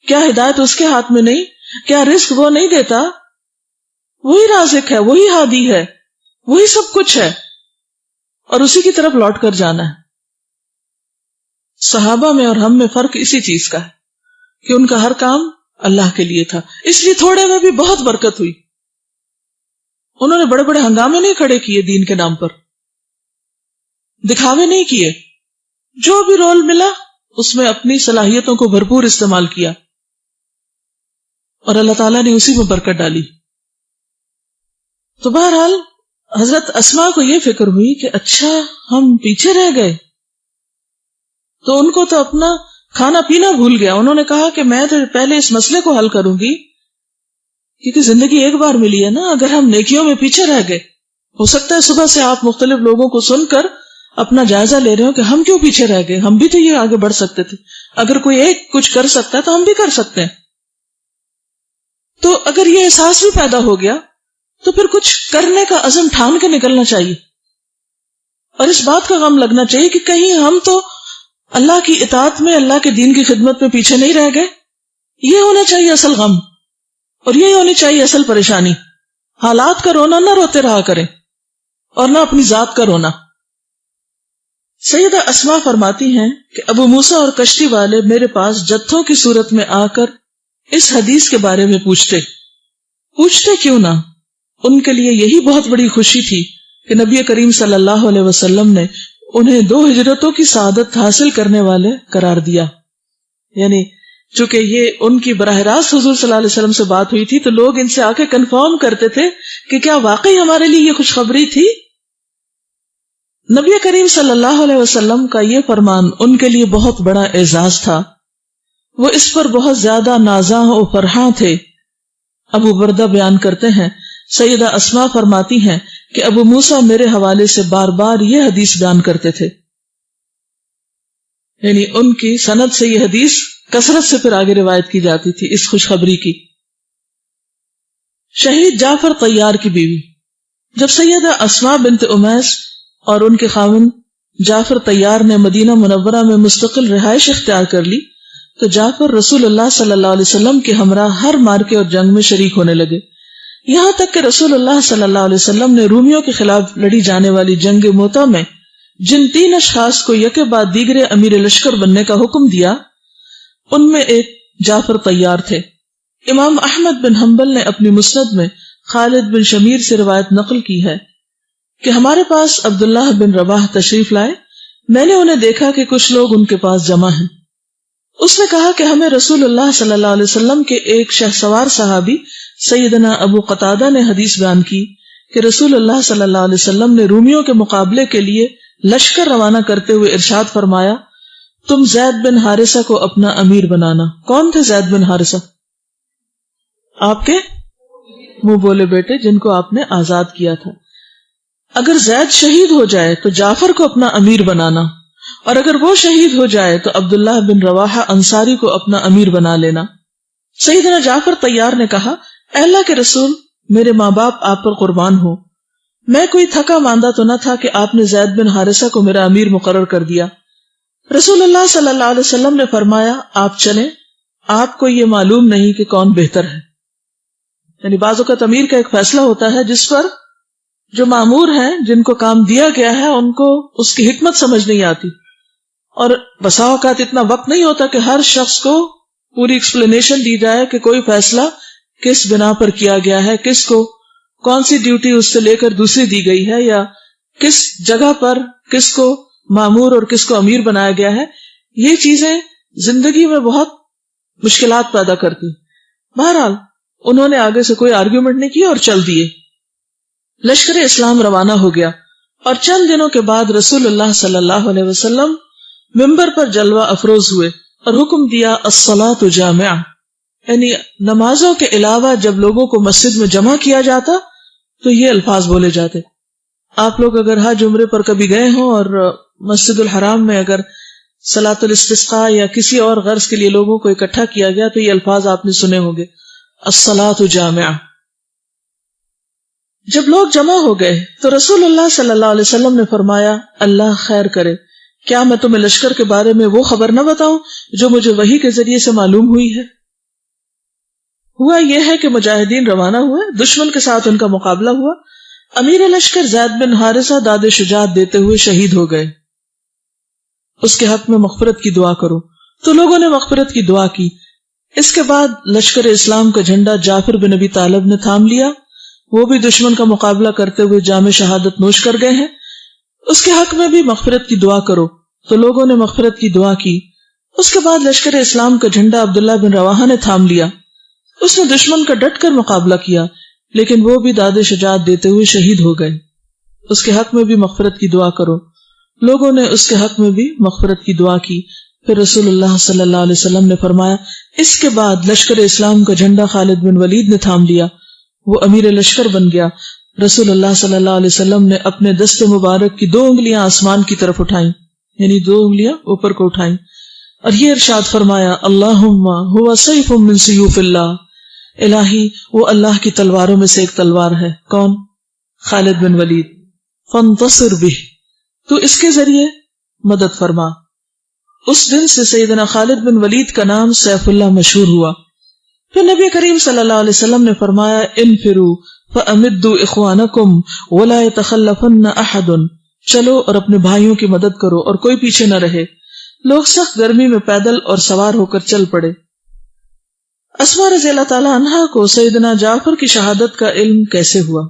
کیا ہدایت اس کے ہاتھ میں نہیں؟ کیا رزق وہ نہیں دیتا؟ وہی رازق ہے، وہی ہادی ہے، وہی سب کچھ ہے اور اسی کی طرف لوٹ کر جانا ہے. صحابہ میں اور ہم میں فرق اسی چیز کا ہے کہ ان کا ہر کام اللہ کے لیے تھا، اس لیے تھوڑے میں بھی بہت برکت ہوئی. انہوں نے بڑے بڑے ہنگامے نہیں کھڑے کیے دین کے نام پر، دکھاوے نہیں کیے، جو بھی رول ملا اس میں اپنی صلاحیتوں کو بھرپور استعمال کیا، اور اللہ تعالیٰ نے اسی میں برکت ڈالی۔ تو بہرحال حضرت اسماء کو یہ فکر ہوئی کہ اچھا ہم پیچھے رہ گئے، تو ان کو تو اپنا کھانا پینا بھول گیا۔ انہوں نے کہا کہ میں تو پہلے اس مسئلے کو حل کروں گی، کیونکہ زندگی ایک بار ملی ہے نا، اگر ہم نیکیوں میں پیچھے رہ گئے، ہو سکتا ہے صبح سے آپ مختلف لوگوں کو سن کر اپنا جائزہ لے رہے ہو کہ ہم کیوں پیچھے رہ گئے، ہم بھی تو یہ آگے بڑھ سکتے تھے، اگر کوئی ایک کچھ کر سکتا ہے تو ہم بھی کر سکتے ہیں۔ تو اگر یہ احساس بھی پیدا ہو گیا تو پھر کچھ کرنے کا عزم ٹھان کے نکلنا چاہیے، اور اس بات کا غم لگنا چاہیے کہ کہیں ہم تو اللہ کی اطاعت میں، اللہ کے دین کی خدمت میں پیچھے نہیں رہ گئے۔ یہ ہونا چاہیے اصل غم، اور یہی ہونی چاہیے اصل پریشانی۔ حالات کا رونا نہ روتے رہا کریں، اور نہ اپنی ذات کا رونا۔ سیدہ اسماء فرماتی ہیں کہ ابو موسیٰ اور کشتی والے میرے پاس جتھوں کی صورت میں آ کر اس حدیث کے بارے میں پوچھتے کیوں نہ؟ ان کے لیے یہی بہت بڑی خوشی تھی کہ نبی کریم صلی اللہ علیہ وسلم نے انہیں 2 ہجرتوں کی سعادت حاصل کرنے والے قرار دیا۔ یعنی چونکہ یہ ان کی براہ راست حضور صلی اللہ علیہ وسلم سے بات ہوئی تھی، تو لوگ ان سے آ کے کنفرم کرتے تھے کہ کیا واقعی ہمارے لیے یہ خوشخبری تھی۔ نبی کریم صلی اللہ علیہ وسلم کا یہ فرمان ان کے لیے بہت بڑا اعزاز تھا، وہ اس پر بہت زیادہ نازاں و فرحاں تھے۔ ابو بردہ بیان کرتے ہیں، سیدہ اسماء فرماتی ہیں کہ ابو موسیٰ میرے حوالے سے بار بار یہ حدیث بیان کرتے تھے، یعنی ان کی سند سے یہ حدیث کثرت سے پھر آگے روایت کی جاتی تھی اس خوشخبری کی۔ شہید جعفر طیار کی بیوی، جب سیدہ اسماء بنت امیس اور ان کے خاوند جعفر طیار نے مدینہ منورہ میں مستقل رہائش اختیار کر لی تو جعفر رسول اللہ صلی اللہ علیہ وسلم کے ہمراہ ہر مارکے اور جنگ میں شریک ہونے لگے، یہاں تک کہ رسول اللہ صلی اللہ علیہ وسلم نے رومیوں کے خلاف لڑی جانے والی جنگ موتا میں جن 3 اشخاص کو یکے بعد دیگرے امیر لشکر بننے کا حکم دیا، ان میں ایک جعفر طیار تھے۔ امام احمد بن حنبل نے اپنی مسند میں خالد بن شمیر سے روایت نقل کی ہے کہ ہمارے پاس عبداللہ بن رواح تشریف لائے، میں نے انہیں دیکھا کہ کچھ لوگ ان کے پاس جمع ہیں۔ اس نے کہا کہ ہمیں رسول اللہ صلی اللہ علیہ وسلم کے ایک شہسوار صحابی سیدنا ابو قتادہ نے حدیث بیان کی کہ رسول اللہ صلی اللہ علیہ وسلم نے رومیوں کے مقابلے کے لیے لشکر روانہ کرتے ہوئے ارشاد فرمایا، تم زید بن حارثہ کو اپنا امیر بنانا۔ کون تھے زید بن حارثہ؟ آپ کے منہ بولے بیٹے جن کو آپ نے آزاد کیا تھا۔ اگر زید شہید ہو جائے تو جعفر کو اپنا امیر بنانا، اور اگر وہ شہید ہو جائے تو عبداللہ بن رواحہ انصاری کو اپنا امیر بنا لینا۔ سیدنا جعفر طیار نے کہا، اے اللہ کے رسول، میرے ماں باپ آپ پر قربان ہو، میں کوئی تھکا ماندہ تو نہ تھا کہ آپ نے زید بن حارثہ کو میرا امیر مقرر کر دیا۔ رسول اللہ صلی اللہ علیہ وسلم نے فرمایا، آپ چلیں، آپ کو یہ معلوم نہیں کہ کون بہتر ہے۔ یعنی بعض اوقات امیر کا ایک فیصلہ ہوتا ہے جس پر جو مامور ہیں، جن کو کام دیا گیا ہے، ان کو اس کی حکمت سمجھ نہیں آتی، اور بسا اوقات اتنا وقت نہیں ہوتا کہ ہر شخص کو پوری ایکسپلینیشن دی جائے کہ کوئی فیصلہ کس بنا پر کیا گیا ہے، کس کو کون سی ڈیوٹی اس سے لے کر دوسری دی گئی ہے، یا کس جگہ پر کس کو مامور اور کس کو امیر بنایا گیا ہے۔ یہ چیزیں زندگی میں بہت مشکلات پیدا کرتی۔ بہرحال انہوں نے آگے سے کوئی آرگیومنٹ نہیں کی اور چل دیے۔ لشکر اسلام روانہ ہو گیا، اور چند دنوں کے بعد رسول اللہ صلی اللہ علیہ وسلم منبر پر جلوہ افروز ہوئے اور حکم دیا، الصلاۃ جامعہ، یعنی نمازوں کے علاوہ جب لوگوں کو مسجد میں جمع کیا جاتا تو یہ الفاظ بولے جاتے۔ آپ لوگ اگر حج عمرے پر کبھی گئے ہوں اور مسجد الحرام میں اگر صلاۃ الاستسقاء یا کسی اور غرض کے لیے لوگوں کو اکٹھا کیا گیا تو یہ الفاظ آپ نے سنے ہوں گے، الصلاۃ جامعہ۔ جب لوگ جمع ہو گئے تو رسول اللہ صلی اللہ علیہ وسلم نے فرمایا، اللہ خیر کرے، کیا میں تمہیں لشکر کے بارے میں وہ خبر نہ بتاؤں جو مجھے وحی کے ذریعے سے معلوم ہوئی ہے؟ ہوا یہ ہے کہ مجاہدین روانہ ہوئے، دشمن کے ساتھ ان کا مقابلہ ہوا، امیر لشکر زید بن حارثہ داد شجاعت دیتے ہوئے شہید ہو گئے۔ اس کے حق میں مغفرت کی دعا کرو۔ تو لوگوں نے مغفرت کی دعا کی۔ اس کے بعد لشکر اسلام کا جھنڈا جعفر بن ابی طالب نے تھام لیا، وہ بھی دشمن کا مقابلہ کرتے ہوئے جام شہادت نوش کر گئے ہیں۔ اس کے حق میں بھی مغفرت کی دعا کرو۔ تو لوگوں نے مغفرت کی دعا کی۔ اس کے بعد لشکر اسلام کا جھنڈا عبداللہ بن رواحہ نے تھام لیا۔ اس نے دشمن کا ڈٹ کر مقابلہ کیا، لیکن وہ بھی داد شجاعت دیتے ہوئے شہید ہو گئے۔ اس کے حق میں بھی مغفرت کی دعا کرو۔ لوگوں نے اس کے حق میں بھی مغفرت کی دعا کی۔ پھر رسول اللہ صلی اللہ علیہ وسلم نے فرمایا، اس کے بعد لشکر اسلام کا جھنڈا خالد بن ولید نے تھام لیا، وہ امیر لشکر بن گیا۔ رسول اللہ صلی اللہ علیہ وسلم نے اپنے دست مبارک کی 2 انگلیاں آسمان کی طرف اٹھائیں، یعنی 2 انگلیاں اوپر کو اٹھائیں، اور یہ ارشاد فرمایا، اللہم ہوا سیف من سیوف اللہ، الہی وہ اللہ کی تلواروں میں سے ایک تلوار ہے۔ کون؟ خالد بن ولید۔ فانتصر بہ، تو اس کے ذریعے مدد فرما۔ اس دن سے سیدنا خالد بن ولید کا نام سیف اللہ مشہور ہوا۔ پھر نبی کریم صلی اللہ علیہ وسلم نے فرمایا، انفروا فامدوا اخوانکم ولا يتخلفن احد، چلو اور اپنے بھائیوں کی مدد کرو اور کوئی پیچھے نہ رہے۔ لوگ سخت گرمی میں پیدل اور سوار ہو کر چل پڑے۔ اسماء رضی اللہ تعالی عنہا کو سیدنا جعفر کی شہادت کا علم کیسے ہوا؟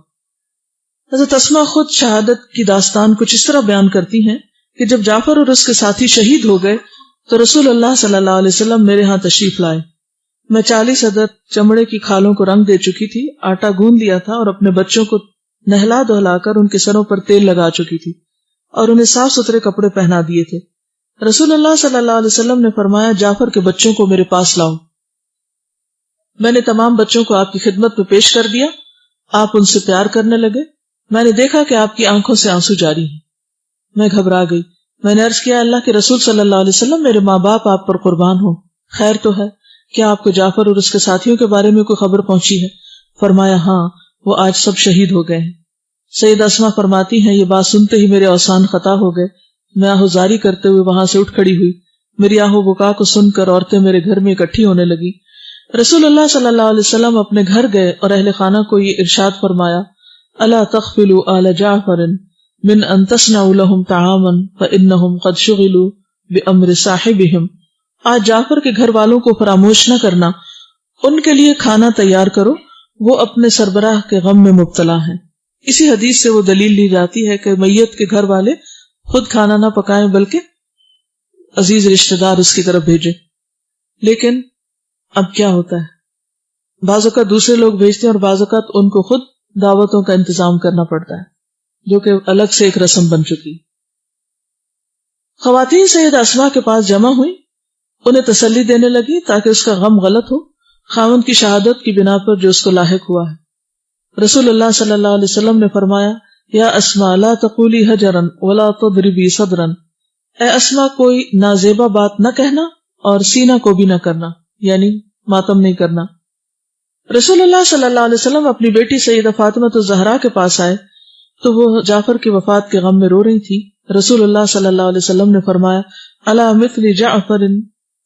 حضرت اسماء خود شہادت کی داستان کچھ اس طرح بیان کرتی ہیں کہ جب جعفر اور اس کے ساتھی شہید ہو گئے تو رسول اللہ صلی اللہ علیہ وسلم میرے ہاں تشریف لائے۔ میں 40 عدد چمڑے کی کھالوں کو رنگ دے چکی تھی، آٹا گوندھ لیا تھا اور اپنے بچوں کو نہلا دہلا کر ان کے سروں پر تیل لگا چکی تھی اور انہیں صاف ستھرے کپڑے پہنا دیے تھے۔ رسول اللہ صلی اللہ علیہ وسلم نے فرمایا، جعفر کے بچوں کو میرے پاس لاؤ۔ میں نے تمام بچوں کو آپ کی خدمت میں پیش کر دیا۔ آپ ان سے پیار کرنے لگے۔ میں نے دیکھا کہ آپ کی آنکھوں سے آنسو جاری ہیں۔ میں گھبرا گئی۔ میں نے عرض کیا، اللہ کے رسول صلی اللہ علیہ وسلم، میرے ماں باپ آپ پر قربان ہوں، خیر تو ہے؟ کیا آپ کو جعفر اور اس کے ساتھیوں کے بارے میں کوئی خبر پہنچی ہے؟ فرمایا، ہاں، وہ آج سب شہید ہو گئے ہیں۔ سیدہ اسماء فرماتی ہیں، یہ بات سنتے ہی میرے اوسان خطا ہو گئے۔ میں آہوزاری کرتے ہوئے وہاں سے اٹھ کھڑی ہوئی۔ میری آہو بکا کو سن کر عورتیں میرے گھر میں اکٹھی ہونے لگی۔ رسول اللہ صلی اللہ علیہ وسلم اپنے گھر گئے اور اہل خانہ کو یہ ارشاد فرمایا، الا تغفلوا آل جعفر من ان تصنعوا لهم طعاما فانهم قد شغلوا بامر صاحبهم۔ آج جعفر کے گھر والوں کو فراموش نہ کرنا، ان کے لیے کھانا تیار کرو، وہ اپنے سربراہ کے غم میں مبتلا ہیں۔ اسی حدیث سے وہ دلیل لی جاتی ہے کہ میت کے گھر والے خود کھانا نہ پکائیں بلکہ عزیز رشتہ دار اس کی طرف بھیجیں۔ لیکن اب کیا ہوتا ہے، بعض اوقات دوسرے لوگ بھیجتے ہیں اور بعض اوقات ان کو خود دعوتوں کا انتظام کرنا پڑتا ہے، جو کہ الگ سے ایک رسم بن چکی۔ خواتین سیدہ اسماء کے پاس جمع ہوئی، انہیں تسلی دینے لگی تاکہ اس کا غم غلط ہو خاوند کی شہادت کی بنا پر جو اس کو لاحق ہوا ہے۔ رسول اللہ صلی اللہ علیہ وسلم نے فرمایا، یا اسماء لا تقولی حجرا ولا تضربی صدرا، اے اسماء کوئی نازیبا بات نہ کہنا اور سینہ کو بھی نہ کرنا، یعنی ماتم نہیں کرنا۔ رسول اللہ صلی اللہ علیہ وسلم اپنی بیٹی سیدہ فاطمہ الزہرا کے پاس آئے تو وہ جعفر کی وفات کے غم میں رو رہی تھی۔ رسول اللہ صلی اللہ علیہ وسلم نے فرمایا، الا مثل جعفر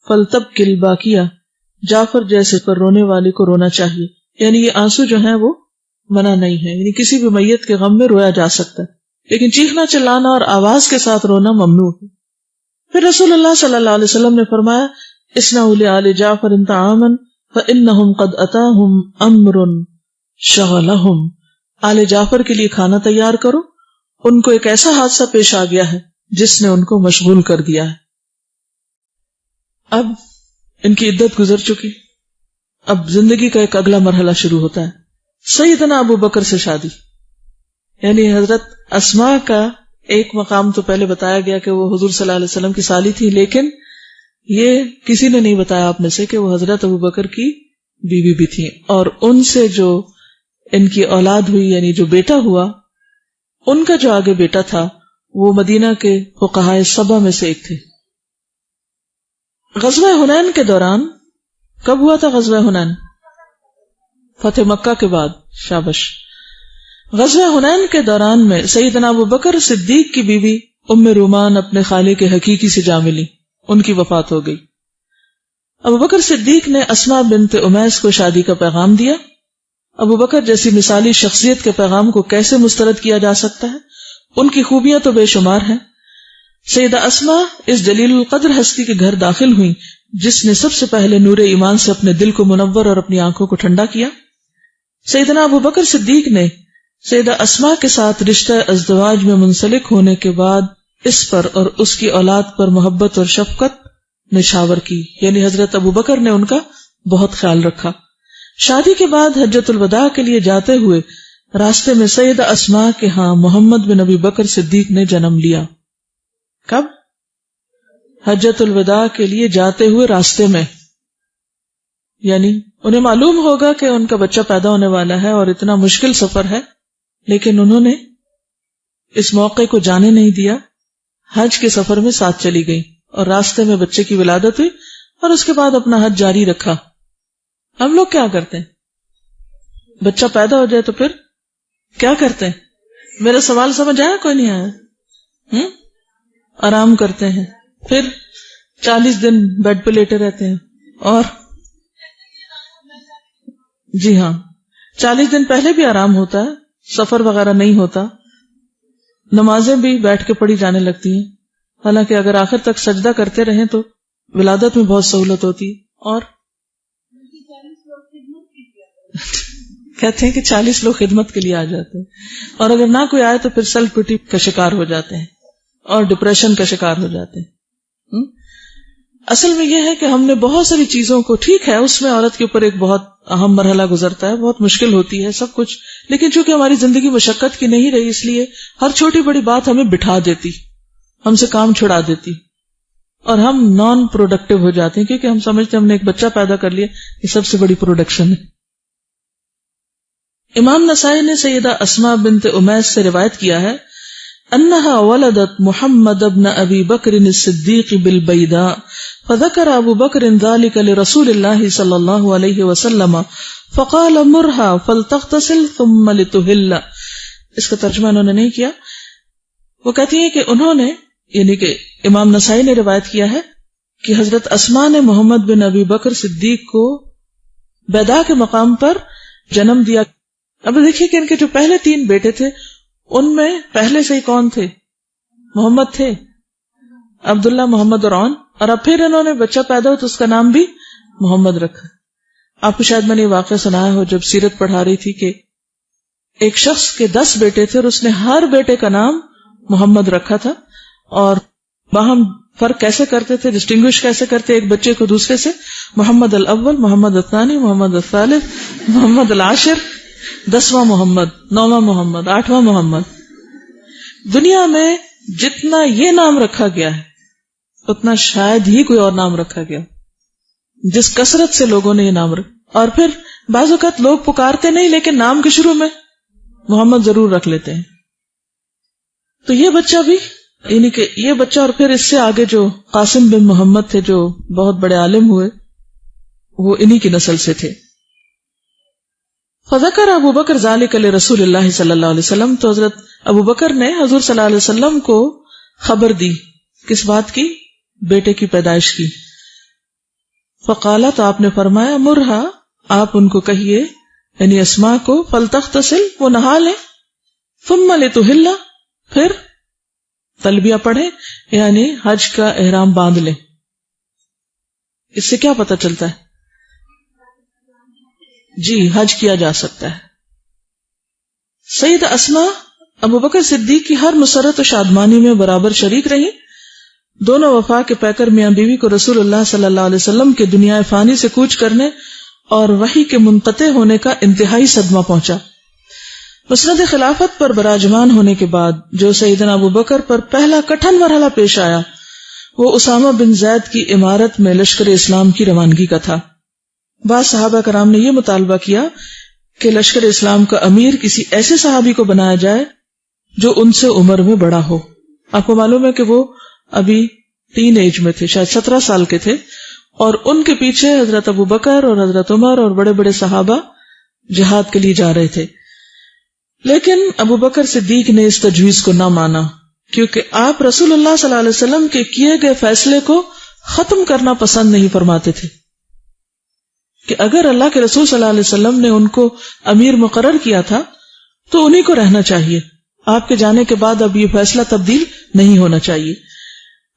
فلتبکی الباکیہ، جعفر جیسے پر رونے والی کو رونا چاہیے، یعنی یہ آنسو جو ہیں وہ منع نہیں ہے، یعنی کسی بھی میت کے غم میں رویا جا سکتا ہے، لیکن چیخنا چلانا اور آواز کے ساتھ رونا ممنوع ہے۔ پھر رسول اللہ صلی اللہ علیہ وسلم نے فرمایا، اصنعوا لآل جعفر طعاما فإنهم قد أتاهم أمر شغلهم، آل جعفر کے لیے کھانا تیار کرو، ان کو ایک ایسا حادثہ پیش آ گیا ہے جس نے ان کو مشغول کر دیا ہے۔ اب ان کی عدت گزر چکی، اب زندگی کا ایک اگلا مرحلہ شروع ہوتا ہے، سیدنا ابو بکر سے شادی۔ یعنی حضرت اسماء کا ایک مقام تو پہلے بتایا گیا کہ وہ حضور صلی اللہ علیہ وسلم کی سالی تھی، لیکن یہ کسی نے نہیں بتایا آپ میں سے کہ وہ حضرت ابو بکر کی بیوی بھی تھی، اور ان سے جو ان کی اولاد ہوئی، یعنی جو بیٹا ہوا، ان کا جو آگے بیٹا تھا وہ مدینہ کے فقہائے سبع میں سے ایک تھے۔ غزوہ حنین کے دوران، کب ہوا تھا غزوہ حنین؟ فتح مکہ کے بعد، شابش۔ غزوہ حنین کے دوران میں سیدنا ابو بکر صدیق کی بیوی ام رومان اپنے خالے کے حقیقی سے جا ملی، ان کی وفات ہو گئی۔ ابو بکر صدیق نے اسماء بنت امیس کو شادی کا پیغام دیا۔ ابو بکر جیسی مثالی شخصیت کے پیغام کو کیسے مسترد کیا جا سکتا ہے؟ ان کی خوبیاں تو بے شمار ہیں۔ سیدہ اسماء اس جلیل القدر ہستی کے گھر داخل ہوئی جس نے سب سے پہلے نور ایمان سے اپنے دل کو منور اور اپنی آنکھوں کو ٹھنڈا کیا۔ سیدنا ابو بکر صدیق نے سیدہ اسماء کے ساتھ رشتہ ازدواج میں منسلک ہونے کے بعد اس پر اور اس کی اولاد پر محبت اور شفقت نشاور کی، یعنی حضرت ابوبکر نے ان کا بہت خیال رکھا۔ شادی کے بعد حجۃ الوداع کے لیے جاتے ہوئے راستے میں سیدہ اسماء کے ہاں محمد بن ابی بکر صدیق نے جنم لیا۔ کب؟ حجۃ الوداع کے لیے جاتے ہوئے راستے میں، یعنی انہیں معلوم ہوگا کہ ان کا بچہ پیدا ہونے والا ہے اور اتنا مشکل سفر ہے، لیکن انہوں نے اس موقع کو جانے نہیں دیا، حج کے سفر میں ساتھ چلی گئی اور راستے میں بچے کی ولادت ہوئی اور اس کے بعد اپنا حج جاری رکھا۔ ہم لوگ کیا کرتے ہیں؟ بچہ پیدا ہو جائے تو پھر کیا کرتے ہیں؟ میرا سوال سمجھ آیا؟ کوئی نہیں آیا؟ آرام کرتے ہیں، پھر 40 دن بیڈ پہ لیٹے رہتے ہیں، اور جی ہاں 40 دن پہلے بھی آرام ہوتا ہے، سفر وغیرہ نہیں ہوتا، نمازیں بھی بیٹھ کے پڑھی جانے لگتی ہیں، حالانکہ اگر آخر تک سجدہ کرتے رہیں تو ولادت میں بہت سہولت ہوتی ہے۔ اور کہتے ہیں کہ 40 لوگ خدمت کے لیے آ جاتے ہیں، اور اگر نہ کوئی آئے تو پھر سیلف پٹی کا شکار ہو جاتے ہیں اور ڈپریشن کا شکار ہو جاتے ہیں۔ اصل میں یہ ہے کہ ہم نے بہت ساری چیزوں کو، ٹھیک ہے اس میں عورت کے اوپر ایک بہت اہم مرحلہ گزرتا ہے، بہت مشکل ہوتی ہے سب کچھ، لیکن چونکہ ہماری زندگی مشقت کی نہیں رہی اس لیے ہر چھوٹی بڑی بات ہمیں بٹھا دیتی، ہم سے کام چھڑا دیتی، اور ہم نان پروڈکٹیو ہو جاتے ہیں، کیونکہ ہم سمجھتے ہیں ہم نے ایک بچہ پیدا کر لیا، یہ سب سے بڑی پروڈکشن ہے۔ امام نسائی نے سیدہ اسماء بنت امیس سے روایت کیا ہے انہا ولدت محمد بن ابی بکر الصدیق بالبیداء فذکر ابو بکر ذلك لرسول اللہ صلی اللہ علیہ وسلم فقال مرها فلتغتسل ثم لتهل۔ اس کا ترجمہ انہوں نے نہیں کیا، وہ کہتی ہیں کہ انہوں نے، یعنی کہ امام نسائی نے روایت کیا ہے کہ حضرت اسماء نے محمد بن ابی بکر صدیق کو بیداء کے مقام پر جنم دیا۔ اب دیکھیے کہ ان کے جو پہلے 3 بیٹے تھے ان میں پہلے سے ہی کون تھے؟ محمد تھے، عبداللہ، محمد اور عون، اور اب پھر انہوں نے بچہ پیدا ہو تو اس کا نام بھی محمد رکھا۔ آپ کو شاید میں نے یہ واقعہ سنایا ہو جب سیرت پڑھا رہی تھی کہ ایک شخص کے 10 بیٹے تھے اور اس نے ہر بیٹے کا نام محمد رکھا تھا، اور باہم فرق کیسے کرتے تھے، ڈسٹنگوش کیسے کرتے ایک بچے کو دوسرے سے، محمد الاول، محمد الثانی، محمد الثالث، محمد العاشر، 10واں محمد، 9واں محمد، 8واں محمد۔ دنیا میں جتنا یہ نام رکھا گیا ہے اتنا شاید ہی کوئی اور نام رکھا گیا، جس کثرت سے لوگوں نے یہ نام رکھا۔ اور پھر بعض اوقات لوگ پکارتے نہیں لیکن نام کے شروع میں محمد ضرور رکھ لیتے ہیں۔ تو یہ بچہ بھی، یعنی کہ یہ بچہ اور پھر اس سے آگے جو قاسم بن محمد تھے جو بہت بڑے عالم ہوئے، وہ انہی کی نسل سے تھے۔ فذکر ابو بکر ذالک لرسول اللہ صلی اللہ علیہ وسلم، تو حضرت ابو بکر نے حضور صلی اللہ علیہ وسلم کو خبر دی، کس بات کی؟ بیٹے کی پیدائش کی۔ فقالا، تو آپ نے فرمایا، مرہا، آپ ان کو کہیے، یعنی اسماء کو، فلتغتسل، وہ نہا لیں، ثم لتحل، پھر تلبیہ پڑھیں، یعنی حج کا احرام باندھ لیں۔ اس سے کیا پتہ چلتا ہے؟ جی، حج کیا جا سکتا ہے۔ سیدہ اسماء ابو بکر صدیق کی ہر مسرت و شادمانی میں برابر شریک رہی۔ دونوں وفا کے پیکر میاں بیوی کو رسول اللہ صلی اللہ علیہ وسلم کے دنیا فانی سے کوچ کرنے اور وحی کے منقطع ہونے کا انتہائی صدمہ پہنچا۔ مسند خلافت پر براجمان ہونے کے بعد جو سیدنا ابو بکر پر پہلا کٹھن مرحلہ پیش آیا وہ اسامہ بن زید کی امارت میں لشکر اسلام کی روانگی کا تھا۔ بعض صحابہ کرام نے یہ مطالبہ کیا کہ لشکر اسلام کا امیر کسی ایسے صحابی کو بنایا جائے جو ان سے عمر میں بڑا ہو۔ آپ کو معلوم ہے کہ وہ ابھی ٹین ایج میں تھے، شاید 17 سال کے تھے، اور ان کے پیچھے حضرت ابو بکر اور حضرت عمر اور بڑے بڑے صحابہ جہاد کے لیے جا رہے تھے۔ لیکن ابو بکر صدیق نے اس تجویز کو نہ مانا، کیونکہ آپ رسول اللہ صلی اللہ علیہ وسلم کے کیے گئے فیصلے کو ختم کرنا پسند نہیں فرماتے تھے، کہ اگر اللہ کے رسول صلی اللہ علیہ وسلم نے ان کو امیر مقرر کیا تھا تو انہی کو رہنا چاہیے، آپ کے جانے کے بعد اب یہ فیصلہ تبدیل نہیں ہونا چاہیے۔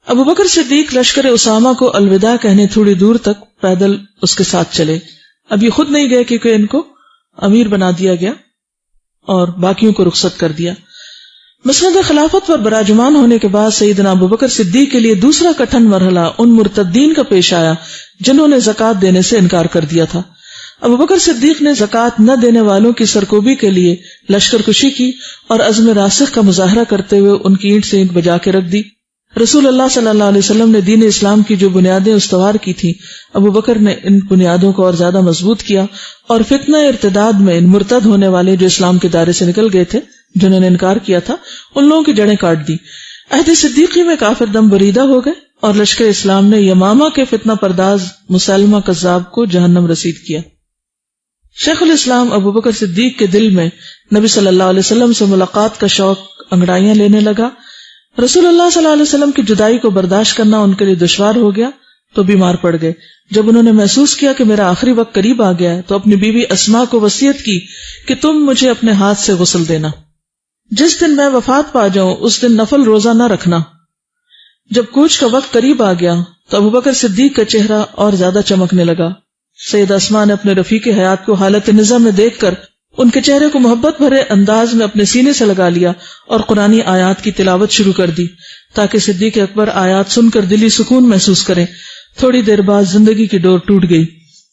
ابو بکر صدیق لشکر اسامہ کو الوداع کہنے تھوڑی دور تک پیدل اس کے ساتھ چلے۔ اب یہ خود نہیں گئے کیونکہ ان کو امیر بنا دیا گیا، اور باقیوں کو رخصت کر دیا۔ مسند خلافت پر براجمان ہونے کے بعد سیدنا ابوبکر صدیق کے لیے دوسرا کٹھن مرحلہ ان مرتدین کا پیش آیا جنہوں نے زکوٰۃ دینے سے انکار کر دیا تھا۔ ابوبکر صدیق نے زکوٰۃ نہ دینے والوں کی سرکوبی کے لیے لشکر کشی کی اور عزم راسخ کا مظاہرہ کرتے ہوئے ان کی اینٹ سے اینٹ بجا کے رکھ دی۔ رسول اللہ صلی اللہ علیہ وسلم نے دین اسلام کی جو بنیادیں استوار کی تھیں، ابوبکر نے ان بنیادوں کو اور زیادہ مضبوط کیا اور فتنہ ارتداد میں ان مرتد ہونے والے جو اسلام کے دائرے سے نکل گئے تھے، جنہوں نے انکار کیا تھا، ان لوگوں کی جڑیں کاٹ دی۔ عہد صدیقی میں کافر دم بریدہ ہو گئے اور لشکر اسلام نے یمامہ کے فتنہ پرداز مسلمہ کذاب کو جہنم رسید کیا۔ شیخ الاسلام ابوبکر صدیق کے دل میں نبی صلی اللہ علیہ وسلم سے ملاقات کا شوق انگڑائیاں لینے لگا۔ رسول اللہ صلی اللہ علیہ وسلم کی جدائی کو برداشت کرنا ان کے لیے دشوار ہو گیا تو بیمار پڑ گئے۔ جب انہوں نے محسوس کیا کہ میرا آخری وقت قریب آ گیا ہے تو اپنی بیوی اسماء کو وصیت کی کہ تم مجھے اپنے ہاتھ سے غسل دینا۔ جس دن میں وفات پا جاؤں اس دن نفل روزہ نہ رکھنا۔ جب کوچ کا وقت قریب آ گیا تو ابوبکر صدیق کا چہرہ اور زیادہ چمکنے لگا۔ سیدہ اسماء نے اپنے رفیق حیات کو حالت نزا میں دیکھ کر ان کے چہرے کو محبت بھرے انداز میں اپنے سینے سے لگا لیا اور قرآنی آیات کی تلاوت شروع کر دی تاکہ صدیق اکبر آیات سن کر دلی سکون محسوس کریں۔ تھوڑی دیر بعد زندگی کی ڈور ٹوٹ گئی۔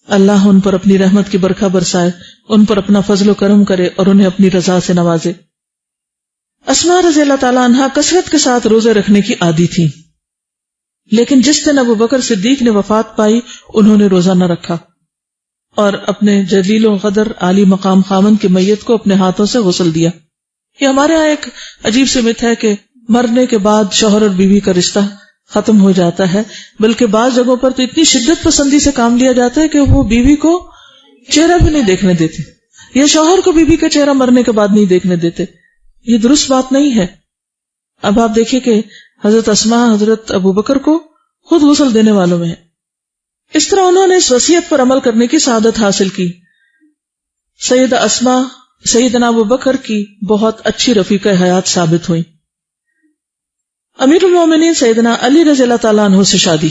اللہ ان پر اپنی رحمت کی برکھا برسائے، ان پر اپنا فضل و کرم کرے اور انہیں اپنی رضا سے نوازے۔ اسماء رضی اللہ تعالیٰ عنہا کثرت کے ساتھ روزے رکھنے کی عادی تھی، لیکن جس دن ابوبکر صدیق نے وفات پائی انہوں نے روزہ نہ رکھا اور اپنے جلیل و قدر عالی مقام خاوند کی میت کو اپنے ہاتھوں سے غسل دیا۔ یہ ہمارے ہاں ایک عجیب سی مت ہے کہ مرنے کے بعد شوہر اور بیوی کا رشتہ ختم ہو جاتا ہے، بلکہ بعض جگہوں پر تو اتنی شدت پسندی سے کام لیا جاتا ہے کہ وہ بیوی کو چہرہ بھی نہیں دیکھنے دیتے، یا شوہر کو بیوی کا چہرہ مرنے کے بعد نہیں دیکھنے دیتے۔ یہ درست بات نہیں ہے۔ اب آپ دیکھیے کہ حضرت اسماء حضرت ابوبکر کو خود غسل دینے والوں میں ہے۔ اس طرح انہوں نے اس وصیت پر عمل کرنے کی سعادت حاصل کی۔ سیدہ اسماء سیدنا ابوبکر کی بہت اچھی رفیقہ حیات ثابت ہوئی۔ امیر المومنین سیدنا علی رضی اللہ تعالیٰ عنہ سے شادی۔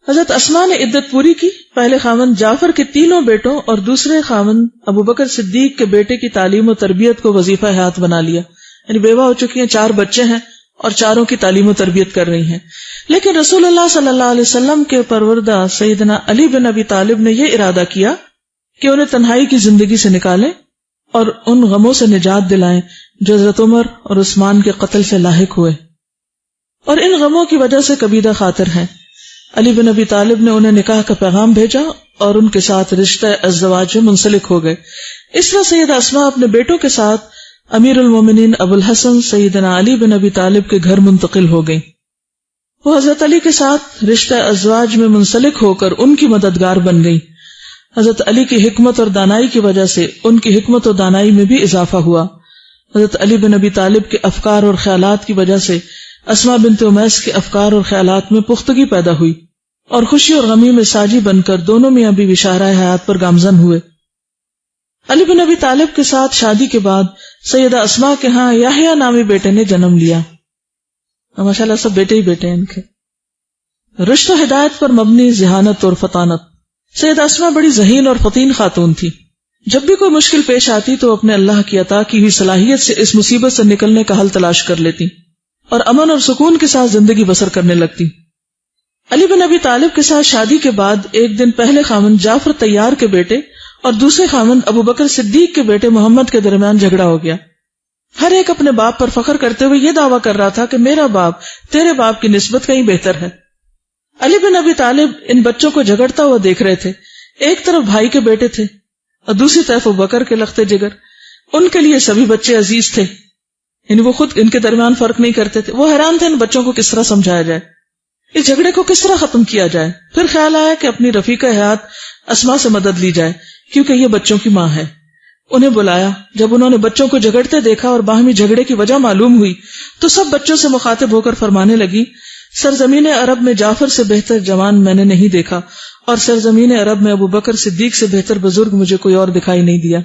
حضرت اسماء نے عدت پوری کی۔ پہلے خاوند جعفر کے تینوں بیٹوں اور دوسرے خاوند ابوبکر صدیق کے بیٹے کی تعلیم و تربیت کو وظیفہ حیات بنا لیا، یعنی بیوہ ہو چکی ہیں، 4 بچے ہیں اور چاروں کی تعلیم و تربیت کر رہی ہیں۔ لیکن رسول اللہ صلی اللہ علیہ وسلم کے پروردہ سیدنا علی بن ابی طالب نے یہ ارادہ کیا کہ انہیں تنہائی کی زندگی سے نکالیں اور ان غموں سے نجات دلائیں جو حضرت عمر اور عثمان کے قتل سے لاحق ہوئے، اور ان غموں کی وجہ سے کبیدہ خاطر ہیں۔ علی بن ابی طالب نے انہیں نکاح کا پیغام بھیجا اور ان کے ساتھ رشتہ ازدواج میں منسلک ہو گئے۔ اس طرح سیدہ اسماء اپنے بیٹوں کے ساتھ امیر المومنین ابو الحسن سیدنا علی بن ابی طالب کے گھر منتقل ہو گئیں۔ وہ حضرت علی کے ساتھ رشتہ ازواج میں منسلک ہو کر ان کی مددگار بن گئیں۔ حضرت علی کی حکمت اور دانائی کی وجہ سے ان کی حکمت اور دانائی میں بھی اضافہ ہوا۔ حضرت علی بن ابی طالب کے افکار اور خیالات کی وجہ سے اسماء بنت امیس کے افکار اور خیالات میں پختگی پیدا ہوئی اور خوشی اور غمی میں ساجی بن کر دونوں میاں بیوی شاہراہ حیات پر گامزن ہوئے۔ علی بن ابی طالب کے ساتھ شادی کے بعد سیدہ اسماء کے ہاں یحییٰ نامی بیٹے نے جنم لیا۔ ماشاءاللہ سب بیٹے ہی بیٹے ہیں ان کے۔ رشد و ہدایت پر مبنی ذہانت اور فطانت۔ سیدہ اسماء بڑی ذہین اور فطین خاتون تھی۔ جب بھی کوئی مشکل پیش آتی تو اپنے اللہ کی عطا کی ہوئی صلاحیت سے اس مصیبت سے نکلنے کا حل تلاش کر لیتی اور امن اور سکون کے ساتھ زندگی بسر کرنے لگتی۔ علی بن ابی طالب کے ساتھ شادی کے بعد ایک دن پہلے خاوند جعفر طیار کے بیٹے اور دوسرے خاوند ابوبکر صدیق کے بیٹے محمد کے درمیان جھگڑا ہو گیا۔ ہر ایک اپنے باپ پر فخر کرتے ہوئے یہ دعویٰ کر رہا تھا کہ میرا باپ تیرے باپ کی نسبت کہیں بہتر ہے۔ علی بن ابی طالب ان بچوں کو جھگڑتا ہوا دیکھ رہے تھے۔ ایک طرف بھائی کے بیٹے تھے اور دوسری طرف ابوبکر کے لختے جگر۔ ان کے لیے سبھی بچے عزیز تھے، یعنی وہ خود ان کے درمیان فرق نہیں کرتے تھے۔ وہ حیران تھے ان بچوں کو کس طرح سمجھایا جائے، اس جھگڑے کو کس طرح ختم کیا جائے۔ پھر خیال آیا کہ اپنی رفیقہ حیات اسماء سے مدد لی جائے کیونکہ یہ بچوں کی ماں ہے۔ انہیں بلایا۔ جب انہوں نے بچوں کو جھگڑتے دیکھا اور باہمی جھگڑے کی وجہ معلوم ہوئی تو سب بچوں سے مخاطب ہو کر فرمانے لگی، سرزمین عرب میں جعفر سے بہتر جوان میں نے نہیں دیکھا اور سرزمین عرب میں ابوبکر صدیق سے بہتر بزرگ مجھے کوئی اور دکھائی نہیں دیا۔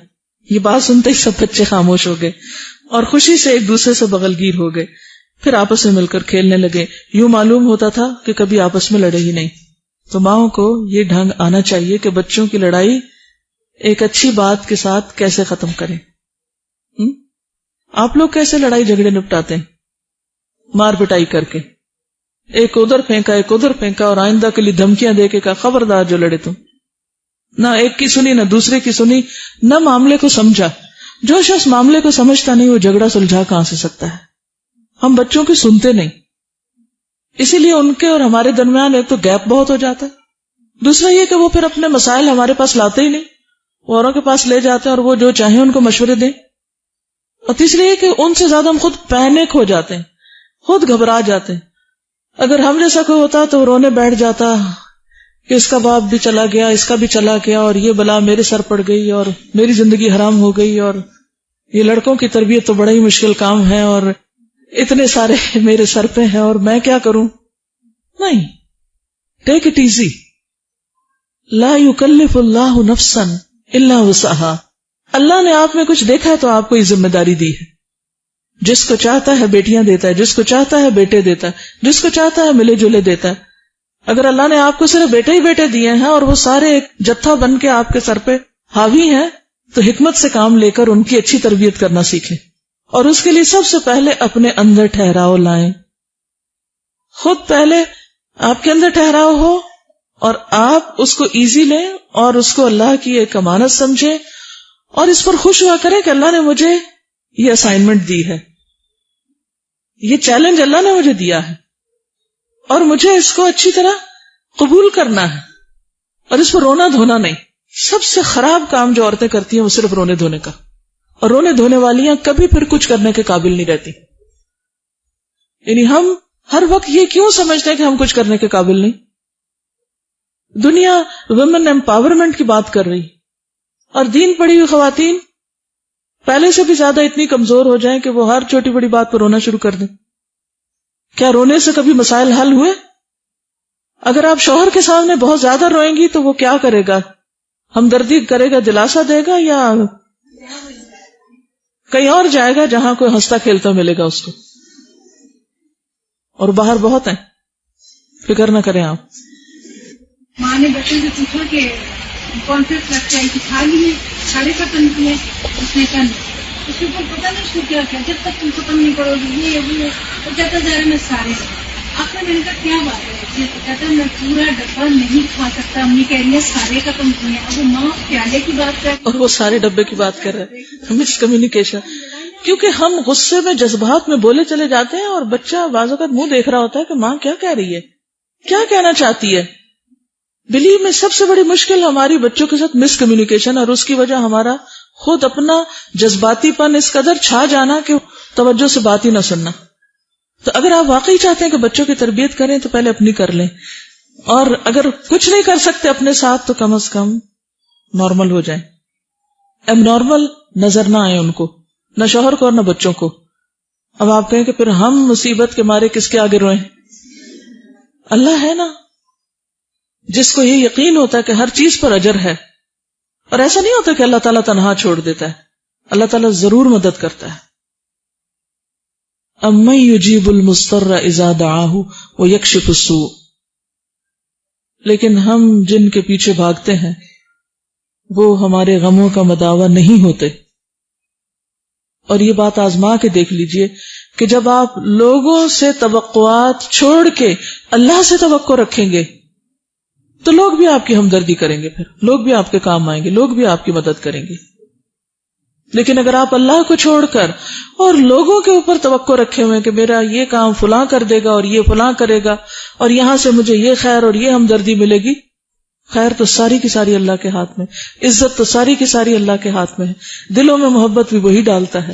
یہ بات سنتے ہی سب بچے خاموش ہو گئے اور خوشی سے ایک دوسرے سے بغل گیر ہو گئے۔ پھر آپس میں مل کر کھیلنے لگے۔ یوں معلوم ہوتا تھا کہ کبھی آپس میں لڑے ہی نہیں۔ تو ماؤں کو یہ ڈھنگ آنا چاہیے کہ بچوں کی لڑائی ایک اچھی بات کے ساتھ کیسے ختم کریں۔ آپ لوگ کیسے لڑائی جھگڑے نپٹاتے ہیں؟ مار پٹائی کر کے، ایک ادھر پھینکا ایک ادھر پھینکا، اور آئندہ کے لیے دھمکیاں دے کے کہا خبردار جو لڑے تم. نہ ایک کی سنی نہ دوسرے کی سنی، نہ معاملے کو سمجھا. جو شخص معاملے کو سمجھتا نہیں وہ جھگڑا سلجھا کہاں سے سکتا ہے؟ ہم بچوں کی سنتے نہیں، اسی لیے ان کے اور ہمارے درمیان ایک تو گیپ بہت ہو جاتا ہے، دوسرا یہ کہ وہ پھر اپنے مسائل ہمارے پاس لاتے ہی نہیں، وہ اوروں کے پاس لے جاتے ہیں اور وہ جو چاہیں ان کو مشورے دیں. اور تیسری یہ کہ ان سے زیادہ ہم خود پینک ہو جاتے ہیں، خود گھبرا جاتے ہیں. اگر ہم جیسا کوئی ہوتا تو وہ رونے بیٹھ جاتا کہ اس کا باپ بھی چلا گیا، اس کا بھی چلا گیا، اور یہ بلا میرے سر پڑ گئی اور میری زندگی حرام ہو گئی، اور یہ لڑکوں کی تربیت تو بڑا ہی مشکل کام ہے، اور اتنے سارے میرے سر پہ ہیں اور میں کیا کروں. نہیں، ٹیک اٹ ایزی. لا یکلف اللہ نفسا الا وسعها. اللہ نے آپ میں کچھ دیکھا ہے تو آپ کو یہ ذمہ داری دی ہے. جس کو چاہتا ہے بیٹیاں دیتا ہے، جس کو چاہتا ہے بیٹے دیتا ہے، جس کو چاہتا ہے ملے جلے دیتا ہے. اگر اللہ نے آپ کو صرف بیٹے ہی بیٹے دیے ہیں اور وہ سارے ایک جتھا بن کے آپ کے سر پہ حاوی ہیں، تو حکمت سے کام لے کر ان کی اچھی تربیت کرنا سیکھیں. اور اس کے لیے سب سے پہلے اپنے اندر ٹھہراؤ لائیں. خود پہلے آپ کے اندر ٹھہراؤ ہو اور آپ اس کو ایزی لیں اور اس کو اللہ کی ایک امانت سمجھیں اور اس پر خوش ہوا کریں کہ اللہ نے مجھے یہ اسائنمنٹ دی ہے، یہ چیلنج اللہ نے مجھے دیا ہے اور مجھے اس کو اچھی طرح قبول کرنا ہے اور اس پر رونا دھونا نہیں. سب سے خراب کام جو عورتیں کرتی ہیں وہ صرف رونے دھونے کا، اور رونے دھونے والیاں کبھی پھر کچھ کرنے کے قابل نہیں رہتی. یعنی ہم ہر وقت یہ کیوں سمجھتے ہیں کہ ہم کچھ کرنے کے قابل نہیں؟ دنیا ویمن ایمپاورمنٹ کی بات کر رہی، اور دین پڑھی ہوئی خواتین پہلے سے بھی زیادہ اتنی کمزور ہو جائیں کہ وہ ہر چھوٹی بڑی بات پر رونا شروع کر دیں. کیا رونے سے کبھی مسائل حل ہوئے؟ اگر آپ شوہر کے سامنے بہت زیادہ روئیں گی تو وہ کیا کرے گا؟ ہمدردی کرے گا، دلاسا دے گا، یا کہیں اور جائے گا جہاں کوئی ہنستا کھیلتا ملے گا اس کو؟ اور باہر بہت ہیں، فکر نہ کریں آپ. ماں نے بچوں سے پوچھا کہ کانفلکٹ لگتا ہے کہ تھالی میں ساڑھے ختم کیے، اس نے کہا اس کے اوپر پتہ نہیں اس کو کیا کیا، جب تک تم ختم نہیں کرو گی یہ وہ کہتا جا رہا میں سارے. آخر میں نے کہا کیا بات ہے؟ کہتا میں پورا ڈبہ نہیں کھا سکتا، امی کہہ رہی ہے سارے ختم کیے. اب وہ ماں پیالے کی بات کر اور وہ سارے ڈبے کی بات کر رہے ہیں. مس کمیونیکیشن. کیونکہ ہم غصے میں جذبات میں بولے چلے جاتے ہیں اور بچہ بعض اوقات منہ دیکھ رہا ہوتا ہے کہ ماں کیا کہہ رہی ہے، کیا کہنا چاہتی ہے. بلیو میں سب سے بڑی مشکل ہماری بچوں کے ساتھ مس کمیونیکیشن، اور اس کی وجہ ہمارا خود اپنا جذباتی پن اس قدر چھا جانا کہ توجہ سے بات ہی نہ سننا. تو اگر آپ واقعی چاہتے ہیں کہ بچوں کی تربیت کریں تو پہلے اپنی کر لیں، اور اگر کچھ نہیں کر سکتے اپنے ساتھ تو کم از کم نارمل ہو جائیں. اب نارمل نظر نہ آئے ان کو، نہ شوہر کو اور نہ بچوں کو. اب آپ کہیں کہ پھر ہم مصیبت کے مارے کس کے آگے روئیں؟ اللہ ہے نا، جس کو یہ یقین ہوتا ہے کہ ہر چیز پر اجر ہے. اور ایسا نہیں ہوتا کہ اللہ تعالیٰ تنہا چھوڑ دیتا ہے، اللہ تعالیٰ ضرور مدد کرتا ہے. امن یجیب المضطر اذا دعاہ ویکشف السوء. لیکن ہم جن کے پیچھے بھاگتے ہیں وہ ہمارے غموں کا مداوا نہیں ہوتے. اور یہ بات آزما کے دیکھ لیجئے کہ جب آپ لوگوں سے توقعات چھوڑ کے اللہ سے توقع رکھیں گے تو لوگ بھی آپ کی ہمدردی کریں گے، پھر لوگ بھی آپ کے کام آئیں گے، لوگ بھی آپ کی مدد کریں گے. لیکن اگر آپ اللہ کو چھوڑ کر اور لوگوں کے اوپر توقع رکھے ہوئے کہ میرا یہ کام فلاں کر دے گا اور یہ فلاں کرے گا اور یہاں سے مجھے یہ خیر اور یہ ہمدردی ملے گی، خیر تو ساری کی ساری اللہ کے ہاتھ میں، عزت تو ساری کی ساری اللہ کے ہاتھ میں ہے. دلوں میں محبت بھی وہی ڈالتا ہے،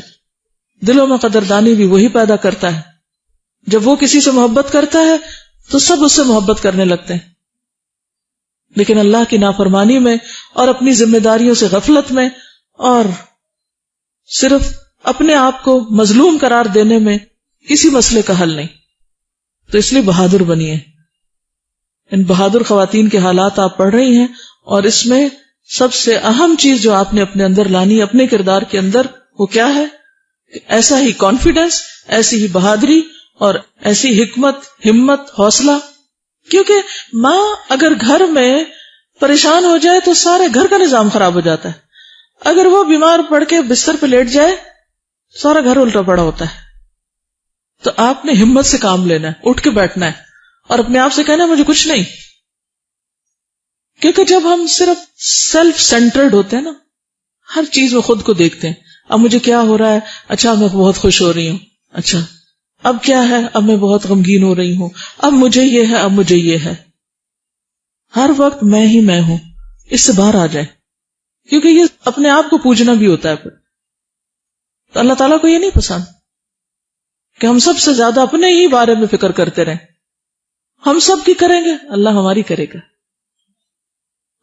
دلوں میں قدردانی بھی وہی پیدا کرتا ہے. جب وہ کسی سے محبت کرتا ہے تو سب اس سے محبت کرنے لگتے ہیں. لیکن اللہ کی نافرمانی میں اور اپنی ذمہ داریوں سے غفلت میں اور صرف اپنے آپ کو مظلوم قرار دینے میں کسی مسئلے کا حل نہیں. تو اس لیے بہادر بنیے. ان بہادر خواتین کے حالات آپ پڑھ رہی ہیں، اور اس میں سب سے اہم چیز جو آپ نے اپنے اندر لانی اپنے کردار کے اندر وہ کیا ہے؟ ایسا ہی کانفیڈنس، ایسی ہی بہادری اور ایسی حکمت، ہمت، حوصلہ. کیونکہ ماں اگر گھر میں پریشان ہو جائے تو سارے گھر کا نظام خراب ہو جاتا ہے. اگر وہ بیمار پڑ کے بستر پہ لیٹ جائے سارا گھر الٹا پڑا ہوتا ہے. تو آپ نے ہمت سے کام لینا ہے, اٹھ کے بیٹھنا ہے اور اپنے آپ سے کہنا ہے مجھے کچھ نہیں. کیونکہ جب ہم صرف سیلف سینٹرڈ ہوتے ہیں نا, ہر چیز میں خود کو دیکھتے ہیں, اب مجھے کیا ہو رہا ہے, اچھا میں بہت خوش ہو رہی ہوں, اچھا اب کیا ہے, اب میں بہت غمگین ہو رہی ہوں, اب مجھے یہ ہے, اب مجھے یہ ہے. ہر وقت میں ہی میں ہوں, اس سے باہر آ جائے, کیونکہ یہ اپنے آپ کو پوجنا بھی ہوتا ہے. پھر تو اللہ تعالیٰ کو یہ نہیں پسند کہ ہم سب سے زیادہ اپنے ہی بارے میں فکر کرتے رہیں. ہم سب کی کریں گے, اللہ ہماری کرے گا,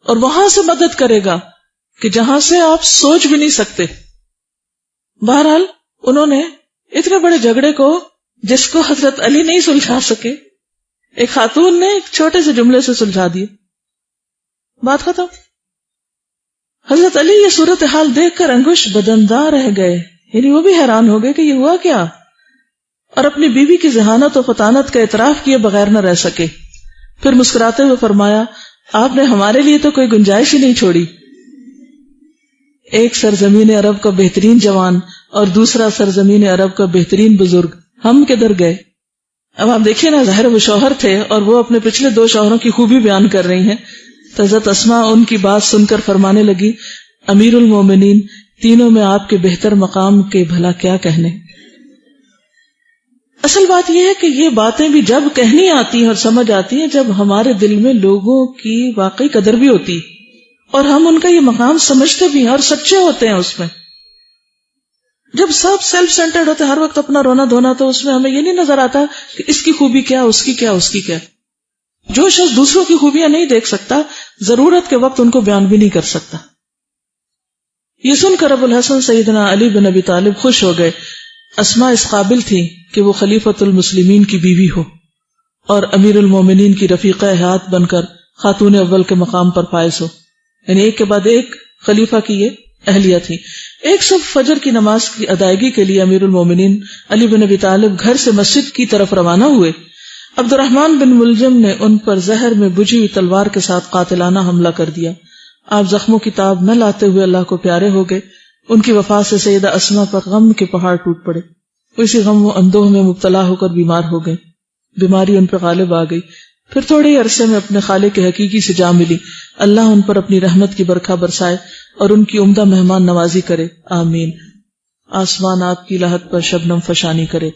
اور وہاں سے مدد کرے گا کہ جہاں سے آپ سوچ بھی نہیں سکتے. بہرحال انہوں نے اتنے بڑے جھگڑے کو, جس کو حضرت علی نہیں سلجھا سکے, ایک خاتون نے ایک چھوٹے سے جملے سے سلجھا دیے, بات ختم. حضرت علی یہ صورتحال دیکھ کر انگشت بدندار رہ گئے, یعنی وہ بھی حیران ہو گئے کہ یہ ہوا کیا, اور اپنی بیوی کی ذہانت و فطانت کا اعتراف کیے بغیر نہ رہ سکے. پھر مسکراتے ہوئے فرمایا, آپ نے ہمارے لیے تو کوئی گنجائش ہی نہیں چھوڑی. ایک سرزمین عرب کا بہترین جوان اور دوسرا سرزمین عرب کا بہترین بزرگ, ہم کدھر گئے؟ اب آپ دیکھیں نا, ظاہر وہ شوہر تھے اور وہ اپنے پچھلے 2 شوہروں کی خوبی بیان کر رہی ہیں. تو حضرت اسماء ان کی بات سن کر فرمانے لگی, امیر المومنین, تینوں میں آپ کے بہتر مقام کے بھلا کیا کہنے. اصل بات یہ ہے کہ یہ باتیں بھی جب کہنی آتی ہیں اور سمجھ آتی ہیں جب ہمارے دل میں لوگوں کی واقعی قدر بھی ہوتی اور ہم ان کا یہ مقام سمجھتے بھی ہیں اور سچے ہوتے ہیں اس میں. جب سب سیلف سینٹرڈ ہوتے ہر وقت اپنا رونا دھونا, تو اس میں ہمیں یہ نہیں نظر آتا کہ اس کی خوبی کیا, اس کی کیا, اس کی کیا. جو شخص دوسروں کی خوبیاں نہیں دیکھ سکتا, ضرورت کے وقت ان کو بیان بھی نہیں کر سکتا. یہ سن کر ابو الحسن سیدنا علی بن ابی طالب خوش ہو گئے. اسماء اس قابل تھی کہ وہ خلیفۃ المسلمین کی بیوی ہو اور امیر المومنین کی رفیقہ حیات بن کر خاتون اول کے مقام پر فائز ہو, یعنی ایک کے بعد ایک خلیفہ کی یہ اہلیہ تھی. ایک صبح فجر کی نماز کی ادائیگی کے لیے امیر المومنین علی بن ابی طالب گھر سے مسجد کی طرف روانہ ہوئے. عبد الرحمن بن ملجم نے ان پر زہر میں بجھی ہوئی تلوار کے ساتھ قاتلانہ حملہ کر دیا. آپ زخموں کی تاب نہ لاتے ہوئے اللہ کو پیارے ہو گئے. ان کی وفات سے سیدہ اسماء پر غم کے پہاڑ ٹوٹ پڑے. اسی غم و اندوہ میں مبتلا ہو کر بیمار ہو گئے. بیماری ان پر غالب آ گئی. پھر تھوڑے عرصے میں اپنے خالق کے حقیقی سے جا ملی. اللہ ان پر اپنی رحمت کی برکھا برسائے اور ان کی عمدہ مہمان نوازی کرے, آمین. آسمانات کی لہت پر شبنم فشانی کرے.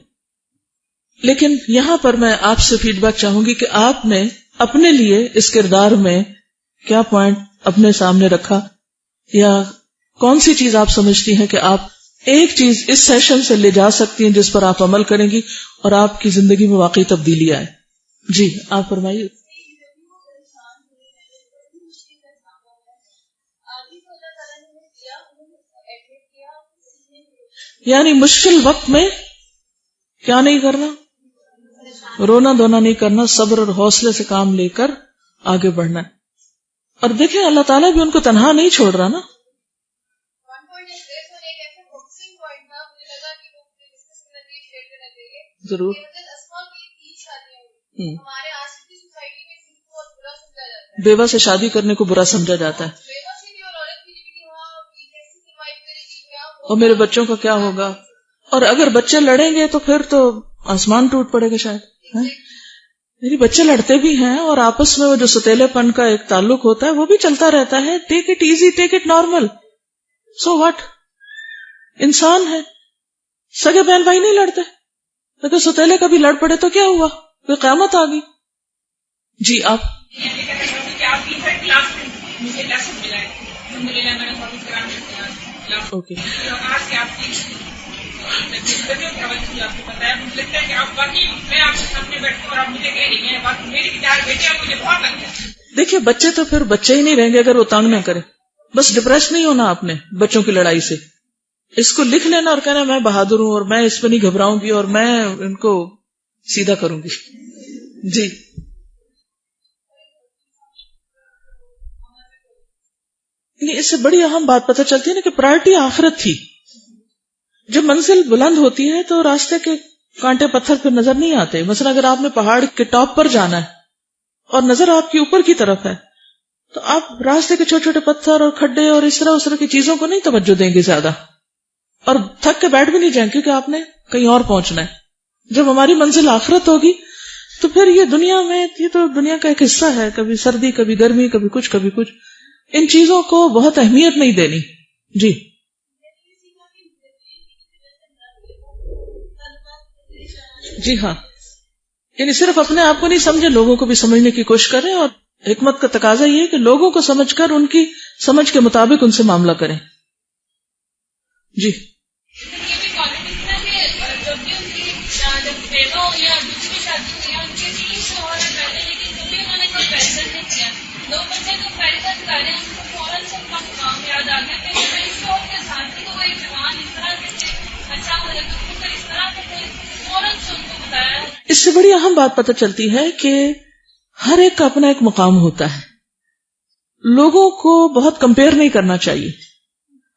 لیکن یہاں پر میں آپ سے فیڈ بیک چاہوں گی کہ آپ نے اپنے لیے اس کردار میں کیا پوائنٹ اپنے سامنے رکھا, یا کون سی چیز آپ سمجھتی ہیں کہ آپ ایک چیز اس سیشن سے لے جا سکتی ہیں جس پر آپ عمل کریں گی اور آپ کی زندگی میں واقعی تبدیلی آئے. جی آپ فرمائیے. یعنی مشکل وقت میں کیا نہیں کرنا, رونا دھونا نہیں کرنا, صبر اور حوصلے سے کام لے کر آگے بڑھنا ہے. اور دیکھیں اللہ تعالیٰ بھی ان کو تنہا نہیں چھوڑ رہا نا. ضرور. بیوہ سے شادی کرنے کو برا سمجھا جاتا ہے, اور میرے بچوں کا کیا ہوگا, اور اگر بچے لڑیں گے تو پھر تو آسمان ٹوٹ پڑے گا شاید. میری بچے لڑتے بھی ہیں اور آپس میں وہ جو ستیلے پن کا ایک تعلق ہوتا ہے وہ بھی چلتا رہتا ہے. Take it easy, take it normal, so what. انسان ہے, سگے بہن بھائی نہیں لڑتے, اگر ستیلے کبھی لڑ پڑے تو کیا ہوا, کوئی قیامت آ گئی. جی آپ. اوکے. دیکھیے بچے تو پھر بچے ہی نہیں رہیں گے اگر وہ تنگ نہ کرے. بس ڈپریس نہیں ہونا آپ نے بچوں کی لڑائی سے. اس کو لکھ لینا اور کہنا میں بہادر ہوں اور میں اس پہ نہیں گھبراؤں گی اور میں ان کو سیدھا کروں گی. جی اس سے بڑی اہم بات پتہ چلتی ہے نا کہ پرائرٹی آخرت تھی. جب منزل بلند ہوتی ہے تو راستے کے کانٹے پتھر پھر نظر نہیں آتے. مثلا اگر آپ نے پہاڑ کے ٹاپ پر جانا ہے اور نظر آپ کی اوپر کی طرف ہے تو آپ راستے کے چھوٹے چھوٹے پتھر اور کھڈے اور اس طرح کی چیزوں کو نہیں توجہ دیں گے زیادہ. اور تھک کے بیٹھ بھی نہیں جائیں کیونکہ آپ نے کہیں اور پہنچنا ہے. جب ہماری منزل آخرت ہوگی تو پھر یہ دنیا میں یہ تو دنیا کا ایک حصہ ہے، کبھی سردی کبھی گرمی کبھی کچھ، ان چیزوں کو بہت اہمیت نہیں دینی. جی جی ہاں، یعنی صرف اپنے آپ کو نہیں سمجھے، لوگوں کو بھی سمجھنے کی کوشش کریں، اور حکمت کا تقاضا یہ ہے کہ لوگوں کو سمجھ کر ان کی سمجھ کے مطابق ان سے معاملہ کریں. جی اس سے بڑی اہم بات پتہ چلتی ہے کہ ہر ایک کا اپنا ایک مقام ہوتا ہے. لوگوں کو بہت کمپیئر نہیں کرنا چاہیے،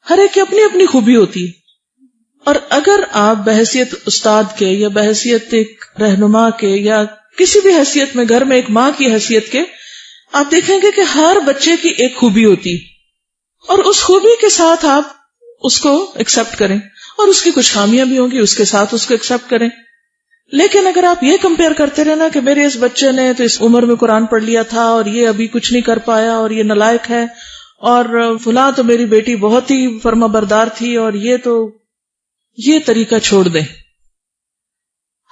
ہر ایک کی اپنی اپنی خوبی ہوتی ہے. اور اگر آپ بحیثیت استاد کے یا بحیثیت ایک رہنما کے یا کسی بھی حیثیت میں، گھر میں ایک ماں کی حیثیت کے، آپ دیکھیں گے کہ ہر بچے کی ایک خوبی ہوتی اور اس خوبی کے ساتھ آپ اس کو ایکسپٹ کریں، اور اس کی کچھ خامیاں بھی ہوں گی، اس کے ساتھ اس کو ایکسپٹ کریں. لیکن اگر آپ یہ کمپیئر کرتے رہنا کہ میرے اس بچے نے تو اس عمر میں قرآن پڑھ لیا تھا اور یہ ابھی کچھ نہیں کر پایا اور یہ نالائق ہے، اور فلاں تو میری بیٹی بہت ہی فرما بردار تھی، اور یہ طریقہ چھوڑ دیں.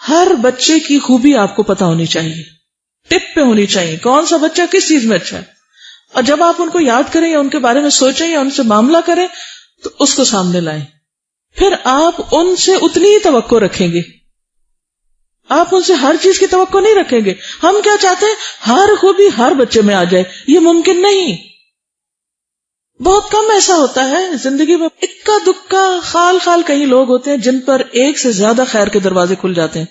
ہر بچے کی خوبی آپ کو پتہ ہونی چاہیے، ٹپ پہ ہونی چاہیے کون سا بچہ کس چیز میں اچھا ہے. اور جب آپ ان کو یاد کریں یا ان کے بارے میں سوچیں یا ان سے معاملہ کریں تو اس کو سامنے لائیں. پھر آپ ان سے اتنی ہی توقع رکھیں گے، آپ ان سے ہر چیز کی توقع نہیں رکھیں گے. ہم کیا چاہتے ہیں ہر خوبی ہر بچے میں آ جائے، یہ ممکن نہیں. بہت کم ایسا ہوتا ہے زندگی میں، اکا دکا خال کہیں لوگ ہوتے ہیں جن پر ایک سے زیادہ خیر کے دروازے کھل جاتے ہیں،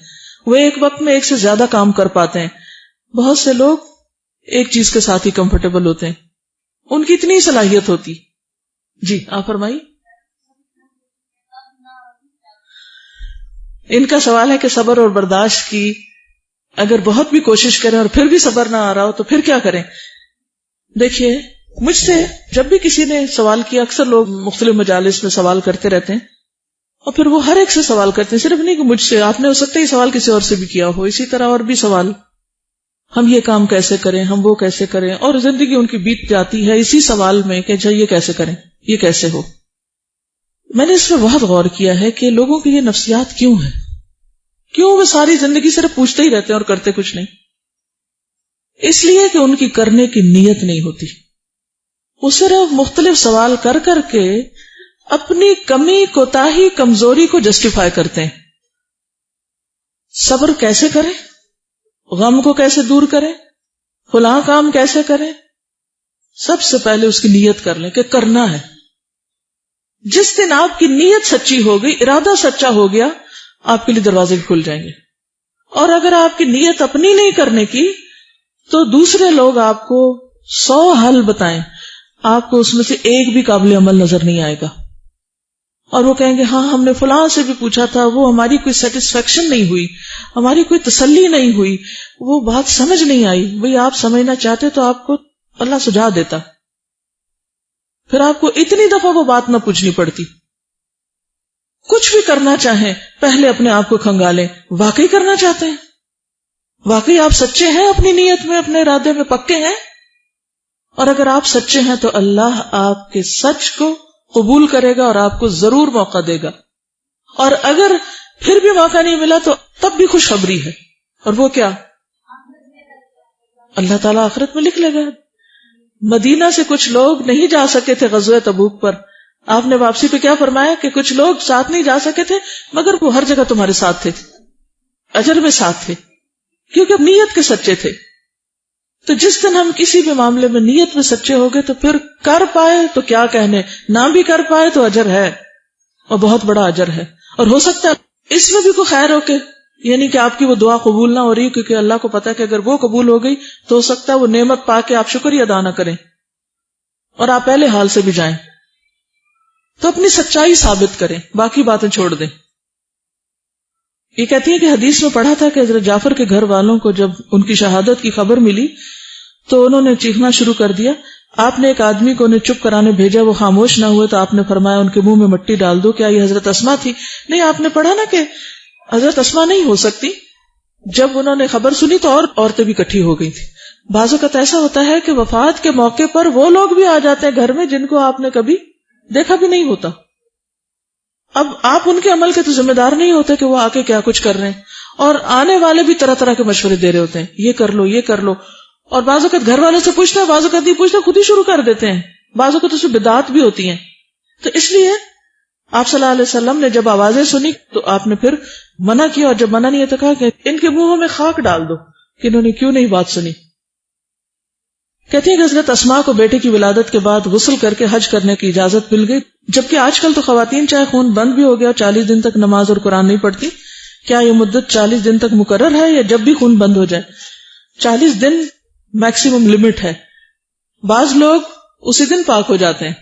وہ ایک وقت میں ایک سے زیادہ کام کر پاتے ہیں. بہت سے لوگ ایک چیز کے ساتھ ہی کمفرٹیبل ہوتے ہیں، ان کی اتنی صلاحیت ہوتی. جی آپ فرمائیے. ان کا سوال ہے کہ صبر اور برداشت کی اگر بہت بھی کوشش کریں اور پھر بھی صبر نہ آ رہا ہو تو پھر کیا کریں؟ دیکھیے، مجھ سے جب بھی کسی نے سوال کیا، اکثر لوگ مختلف مجالس میں سوال کرتے رہتے ہیں اور پھر وہ ہر ایک سے سوال کرتے ہیں، صرف نہیں کہ مجھ سے، آپ نے ہو سکتا ہے یہ سوال کسی اور سے بھی کیا ہو، اسی طرح اور بھی سوال، ہم یہ کام کیسے کریں، ہم وہ کیسے کریں، اور زندگی ان کی بیت جاتی ہے اسی سوال میں کہ اچھا یہ کیسے کریں، یہ کیسے ہو. میں نے اس پہ بہت غور کیا ہے کہ لوگوں کی یہ نفسیات کیوں ہے، کیوں وہ ساری زندگی صرف پوچھتے ہی رہتے ہیں اور کرتے کچھ نہیں. اس لیے کہ ان کی کرنے کی نیت نہیں ہوتی. وہ صرف مختلف سوال کر کر کے اپنی کمی، کوتاہی، کمزوری کو جسٹیفائی کرتے ہیں. صبر کیسے کریں، غم کو کیسے دور کریں، فلاں کام کیسے کریں، سب سے پہلے اس کی نیت کر لیں کہ کرنا ہے. جس دن آپ کی نیت سچی ہو گئی، ارادہ سچا ہو گیا، آپ کے لیے دروازے کھل جائیں گے. اور اگر آپ کی نیت اپنی نہیں کرنے کی تو دوسرے لوگ آپ کو 100 حل بتائیں، آپ کو اس میں سے ایک بھی قابل عمل نظر نہیں آئے گا. اور وہ کہیں گے ہاں ہم نے فلاں سے بھی پوچھا تھا، وہ ہماری کوئی سیٹسفیکشن نہیں ہوئی، ہماری کوئی تسلی نہیں ہوئی، وہ بات سمجھ نہیں آئی. بھئی آپ سمجھنا چاہتے تو آپ کو اللہ سجھا دیتا، پھر آپ کو اتنی دفعہ وہ بات نہ پوچھنی پڑتی. کچھ بھی کرنا چاہیں پہلے اپنے آپ کو کھنگالیں، واقعی کرنا چاہتے ہیں، واقعی آپ سچے ہیں اپنی نیت میں، اپنے ارادے میں پکے ہیں. اور اگر آپ سچے ہیں تو اللہ آپ کے سچ کو قبول کرے گا اور آپ کو ضرور موقع دے گا. اور اگر پھر بھی موقع نہیں ملا تو تب بھی خوشخبری ہے، اور وہ کیا؟ اللہ تعالیٰ آخرت میں لکھ لے گا. مدینہ سے کچھ لوگ نہیں جا سکے تھے غزوہ تبوک پر، آپ نے واپسی پہ کیا فرمایا کہ کچھ لوگ ساتھ نہیں جا سکے تھے مگر وہ ہر جگہ تمہارے ساتھ تھے، اجر میں ساتھ تھے، کیونکہ نیت کے سچے تھے. تو جس دن ہم کسی بھی معاملے میں نیت میں سچے ہو گئے تو پھر کر پائے تو کیا کہنے، نہ بھی کر پائے تو اجر ہے، اور بہت بڑا اجر ہے. اور ہو سکتا ہے اس میں بھی کوئی خیر ہو کے، یعنی کہ آپ کی وہ دعا قبول نہ ہو رہی، کیونکہ اللہ کو پتا ہے کہ اگر وہ قبول ہو گئی تو ہو سکتا ہے وہ نعمت پا کے آپ شکریہ ادا نہ کریں اور آپ پہلے حال سے بھی جائیں. تو اپنی سچائی ثابت کریں، باقی باتیں چھوڑ دیں. یہ کہتی ہے کہ حدیث میں پڑھا تھا کہ حضرت جعفر کے گھر والوں کو جب ان کی شہادت کی خبر ملی تو انہوں نے چیخنا شروع کر دیا، آپ نے ایک آدمی کو انہیں چپ کرانے بھیجا، وہ خاموش نہ ہوئے تو آپ نے فرمایا ان کے منہ میں مٹی ڈال دو. کیا یہ حضرت اسما تھی؟ نہیں، آپ نے پڑھا نا کہ حضرت اسما نہیں ہو سکتی. جب انہوں نے خبر سنی تو اور عورتیں بھی اکٹھی ہو گئی تھی. بعض اوقات ایسا ہوتا ہے کہ وفات کے موقع پر وہ لوگ بھی آ جاتے ہیں گھر میں جن کو آپ نے کبھی دیکھا بھی نہیں ہوتا. اب آپ ان کے عمل کے تو ذمہ دار نہیں ہوتے کہ وہ آ کے کیا کچھ کر رہے ہیں، اور آنے والے بھی طرح طرح کے مشورے دے رہے ہوتے ہیں، یہ کر لو یہ کر لو. اور بعض اوقات گھر والوں سے پوچھتے ہیں، بعض اوقات نہیں پوچھتے، خود ہی شروع کر دیتے ہیں. بعض اوقات اس میں بدعات بھی ہوتی ہیں. تو اس لیے آپ صلی اللہ علیہ وسلم نے جب آوازیں سنی تو آپ نے پھر منع کیا، اور جب منع نہیں تو کہا کہ ان کے منہوں میں خاک ڈال دو کہ انہوں نے کیوں نہیں بات سنی. کہتی ہیں کہ حضرت اسما کو بیٹے کی ولادت کے بعد غسل کر کے حج کرنے کی اجازت مل گئی، جبکہ آج کل تو خواتین چاہے خون بند بھی ہو گیا اور 40 دن تک نماز اور قرآن نہیں پڑھتی. کیا یہ مدت 40 دن تک مقرر ہے یا جب بھی خون بند ہو جائے؟ 40 دن میکسیمم لمٹ ہے. بعض لوگ اسی دن پاک ہو جاتے ہیں،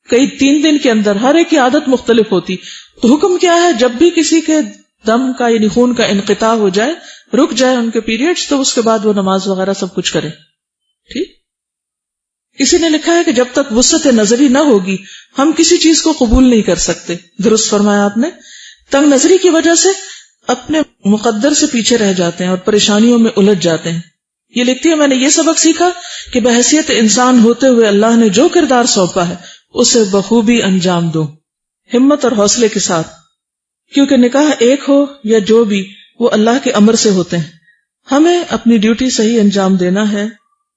کئی 3 دن کے اندر. ہر ایک کی عادت مختلف ہوتی. تو حکم کیا ہے؟ جب بھی کسی کے دم کا یعنی خون کا انقطاع ہو جائے، رک جائے ان کے پیریڈز، تو اس کے بعد وہ نماز وغیرہ سب کچھ کرے. ٹھیک. کسی نے لکھا ہے کہ جب تک وسعت نظری نہ ہوگی ہم کسی چیز کو قبول نہیں کر سکتے. درست فرمایا آپ نے. تنگ نظری کی وجہ سے اپنے مقدر سے پیچھے رہ جاتے ہیں اور پریشانیوں میں الجھ جاتے ہیں. یہ لکھتی ہے میں نے یہ سبق سیکھا کہ بحیثیت انسان ہوتے ہوئے اللہ نے جو کردار سونپا ہے اسے بخوبی انجام دو، ہمت اور حوصلے کے ساتھ، کیونکہ نکاح ایک ہو یا جو بھی، وہ اللہ کے امر سے ہوتے ہیں. ہمیں اپنی ڈیوٹی صحیح انجام دینا ہے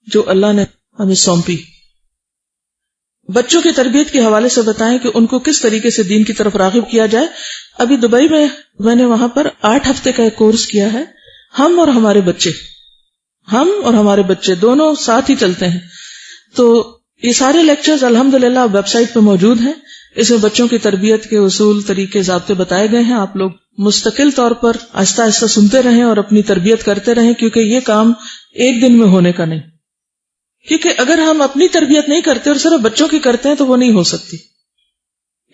جو اللہ نے ہمیں سونپی. بچوں کی تربیت کے حوالے سے بتائیں کہ ان کو کس طریقے سے دین کی طرف راغب کیا جائے. ابھی دبئی میں نے وہاں پر 8 ہفتے کا ایک کورس کیا ہے. ہم اور ہمارے بچے دونوں ساتھ ہی چلتے ہیں. تو یہ سارے لیکچرز الحمدللہ ویب سائٹ پہ موجود ہیں. اس میں بچوں کی تربیت کے اصول، طریقے، ضابطے بتائے گئے ہیں. آپ لوگ مستقل طور پر آہستہ آہستہ سنتے رہیں اور اپنی تربیت کرتے رہیں، کیونکہ یہ کام ایک دن میں ہونے کا نہیں. کیونکہ اگر ہم اپنی تربیت نہیں کرتے اور صرف بچوں کی کرتے ہیں تو وہ نہیں ہو سکتی.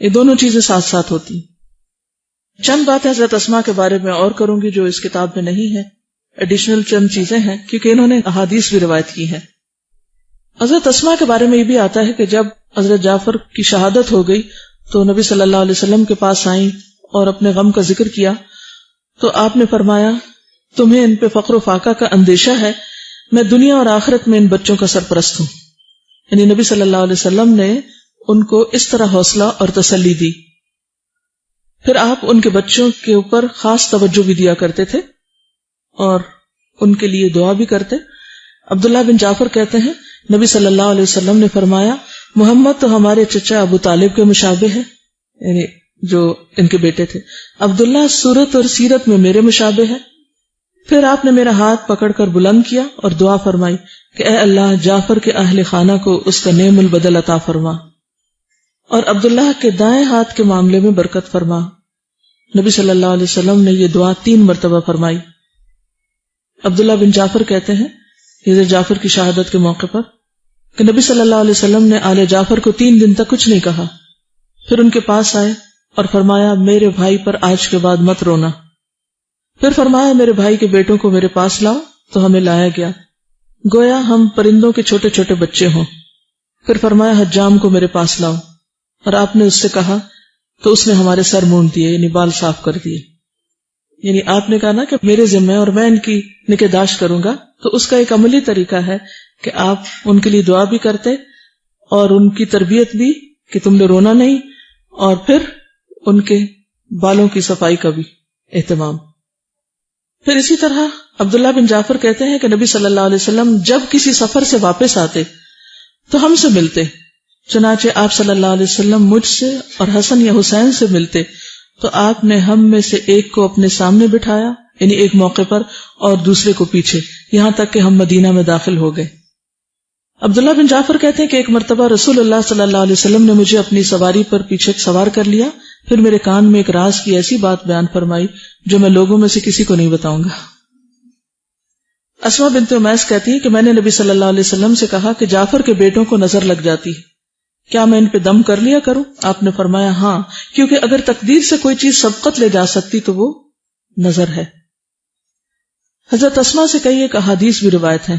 یہ دونوں چیزیں ساتھ ساتھ ہوتی. چند باتیں حضرت اسما کے بارے میں اور کروں گی جو اس کتاب میں نہیں ہے. ایڈیشنل چند چیزیں ہیں کیونکہ انہوں نے احادیث بھی روایت کی ہیں. حضرت اسما کے بارے میں یہ بھی آتا ہے کہ جب حضرت جعفر کی شہادت ہو گئی تو نبی صلی اللہ علیہ وسلم کے پاس آئیں اور اپنے غم کا ذکر کیا تو آپ نے فرمایا تمہیں ان پہ فقر و فاقہ کا اندیشہ ہے، میں دنیا اور آخرت میں ان بچوں کا سرپرست ہوں. یعنی نبی صلی اللہ علیہ وسلم نے ان کو اس طرح حوصلہ اور تسلی دی. پھر آپ ان کے بچوں کے اوپر خاص توجہ بھی دیا کرتے تھے اور ان کے لیے دعا بھی کرتے. عبداللہ بن جعفر کہتے ہیں نبی صلی اللہ علیہ وسلم نے فرمایا محمد تو ہمارے چچا ابو طالب کے مشابہ ہے، یعنی جو ان کے بیٹے تھے. عبداللہ صورت اور سیرت میں میرے مشابہ ہے. پھر آپ نے میرا ہاتھ پکڑ کر بلند کیا اور دعا فرمائی کہ اے اللہ جعفر کے اہل خانہ کو اس کا نعم البدل عطا فرما اور عبداللہ کے دائیں ہاتھ کے معاملے میں برکت فرما. نبی صلی اللہ علیہ وسلم نے یہ دعا 3 مرتبہ فرمائی. عبداللہ بن جعفر کہتے ہیں حضرت جعفر کی شہادت کے موقع پر کہ نبی صلی اللہ علیہ وسلم نے آل جعفر کو 3 دن تک کچھ نہیں کہا. پھر ان کے پاس آئے اور فرمایا میرے بھائی پر آج کے بعد مت رونا. پھر فرمایا میرے بھائی کے بیٹوں کو میرے پاس لاؤ، تو ہمیں لایا گیا گویا ہم پرندوں کے چھوٹے چھوٹے بچے ہوں. پھر فرمایا حجام کو میرے پاس لاؤ، اور آپ نے اس سے کہا تو اس نے ہمارے سر مونڈ دیے، یعنی بال صاف کر دیے. یعنی آپ نے کہا نا کہ میرے ذمہ اور میں ان کی نگہداشت کروں گا. تو اس کا ایک عملی طریقہ ہے کہ آپ ان کے لیے دعا بھی کرتے اور ان کی تربیت بھی کہ تم نے رونا نہیں، اور پھر ان کے بالوں کی صفائی کا بھی اہتمام. پھر اسی طرح عبداللہ بن جعفر کہتے ہیں کہ نبی صلی اللہ علیہ وسلم جب کسی سفر سے واپس آتے تو ہم سے ملتے. چنانچہ آپ صلی اللہ علیہ وسلم مجھ سے اور حسن یا حسین سے ملتے تو آپ نے ہم میں سے ایک کو اپنے سامنے بٹھایا، یعنی ایک موقع پر، اور دوسرے کو پیچھے، یہاں تک کہ ہم مدینہ میں داخل ہو گئے. عبداللہ بن جعفر کہتے ہیں کہ ایک مرتبہ رسول اللہ صلی اللہ علیہ وسلم نے مجھے اپنی سواری پر پیچھے سوار کر لیا. پھر میرے کان میں ایک راز کی ایسی بات بیان فرمائی جو میں لوگوں میں سے کسی کو نہیں بتاؤں گا. اسما بنت امیس کہتی ہے کہ میں نے نبی صلی اللہ علیہ وسلم سے کہا کہ جعفر کے بیٹوں کو نظر لگ جاتی ہے، کیا میں ان پہ دم کر لیا کروں؟ آپ نے فرمایا ہاں، کیونکہ اگر تقدیر سے کوئی چیز سبقت لے جا سکتی تو وہ نظر ہے. حضرت اسما سے کئی ایک احادیث بھی روایت ہیں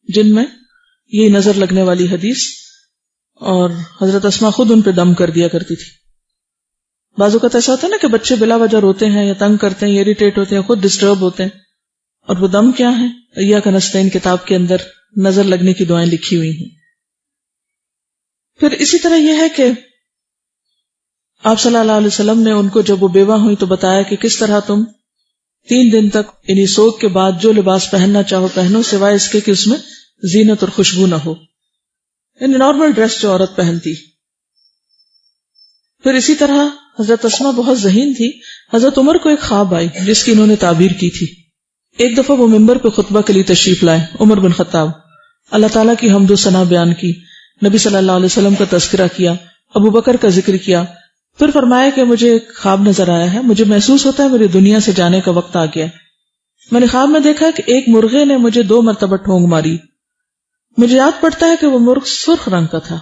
جن میں یہی نظر لگنے والی حدیث. اور حضرت اسما خود ان پہ دم کر دیا کرتی تھی. بعض اوقات ایسا ہوتا ہے نا کہ بچے بلا وجہ روتے ہیں یا تنگ کرتے ہیں یا اریٹیٹ ہوتے ہیں, خود ڈسٹرب ہوتے ہیں, اور وہ دم کیا ہے؟ ایاک نستعین کتاب کے اندر نظر لگنے کی دعائیں لکھی ہوئی ہیں. پھر اسی طرح یہ ہے کہ آپ صلی اللہ علیہ وسلم نے ان کو جب وہ بیوہ ہوئی تو بتایا کہ کس طرح تم 3 دن تک یعنی سوگ کے بعد جو لباس پہننا چاہو پہنو, سوائے اس کے کہ اس میں زینت اور خوشبو نہ ہو, یعنی نارمل ڈریس جو عورت پہنتی. پھر اسی طرح حضرت اسما بہت ذہین تھی. حضرت عمر کو ایک خواب آئی جس کی انہوں نے تعبیر کی تھی. ایک دفعہ وہ ممبر پہ خطبہ کے لیے تشریف لائے, عمر بن خطاب, اللہ تعالیٰ کی حمد و ثنا بیان کی, نبی صلی اللہ علیہ وسلم کا تذکرہ کیا, ابو بکر کا ذکر کیا. پھر فرمایا کہ مجھے ایک خواب نظر آیا ہے, مجھے محسوس ہوتا ہے میری دنیا سے جانے کا وقت آ گیا. میں نے خواب میں دیکھا کہ ایک مرغے نے مجھے 2 مرتبہ ٹھونگ ماری. مجھے یاد پڑتا ہے کہ وہ مرغ سرخ رنگ کا تھا.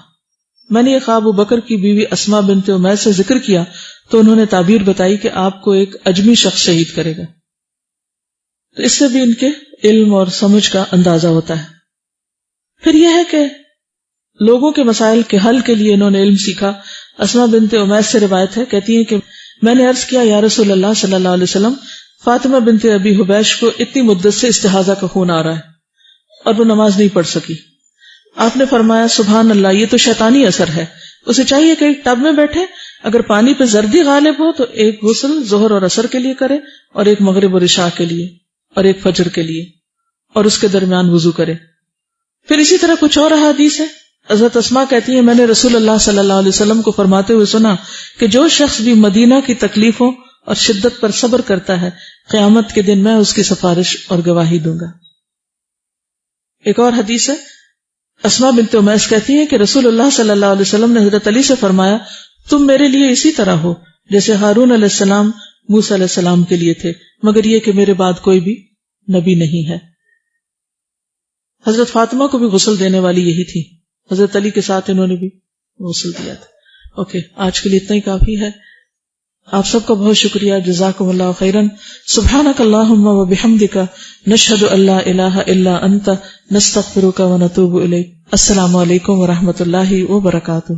میں نے یہ خواب ابو بکر کی بیوی اسما بنت عمیس سے ذکر کیا تو انہوں نے تعبیر بتائی کہ آپ کو ایک اجمی شخص شہید کرے گا. تو اس سے بھی ان کے علم اور سمجھ کا اندازہ ہوتا ہے. پھر یہ ہے کہ لوگوں کے مسائل کے حل کے لیے انہوں نے علم سیکھا. اسما بنت عمیس سے روایت ہے, کہتی ہیں کہ میں نے عرض کیا یا رسول اللہ صلی اللہ علیہ وسلم, فاطمہ بنت ابی حبیش کو اتنی مدت سے استحاضہ کا خون آ رہا ہے اور وہ نماز نہیں پڑھ سکی. آپ نے فرمایا سبحان اللہ, یہ تو شیطانی اثر ہے. اسے چاہیے کہ ایک ٹب میں بیٹھے, اگر پانی پہ زردی غالب ہو تو ایک غسل ظہر اور عصر کے لیے کرے, اور ایک مغرب اور عشاء کے لیے, اور ایک فجر کے لیے, اور اس کے درمیان وضو کرے. پھر اسی طرح کچھ اور احادیث ہے. حضرت اسما کہتی ہیں میں نے رسول اللہ صلی اللہ علیہ وسلم کو فرماتے ہوئے سنا کہ جو شخص بھی مدینہ کی تکلیفوں اور شدت پر صبر کرتا ہے, قیامت کے دن میں اس کی سفارش اور گواہی دوں گا. ایک اور حدیث ہے, اسما بنت عمیس کہتی ہیں کہ رسول اللہ صلی اللہ علیہ وسلم نے حضرت علی سے فرمایا تم میرے لیے اسی طرح ہو جیسے ہارون علیہ السلام موسیٰ علیہ السلام کے لیے تھے, مگر یہ کہ میرے بعد کوئی بھی نبی نہیں ہے. حضرت فاطمہ کو بھی غسل دینے والی یہی تھی, حضرت علی کے ساتھ انہوں نے بھی غسل دیا تھا. اوکے, آج کے لیے اتنا ہی کافی ہے. آپ سب کا بہت شکریہ, جزاکم اللہ خیرا. سبحانک اللہم و بحمدک, نشہد ان لا الہ الا انت, نستغفرک و نتوب الیک. السلام علیکم و رحمۃ اللہ وبرکاتہ.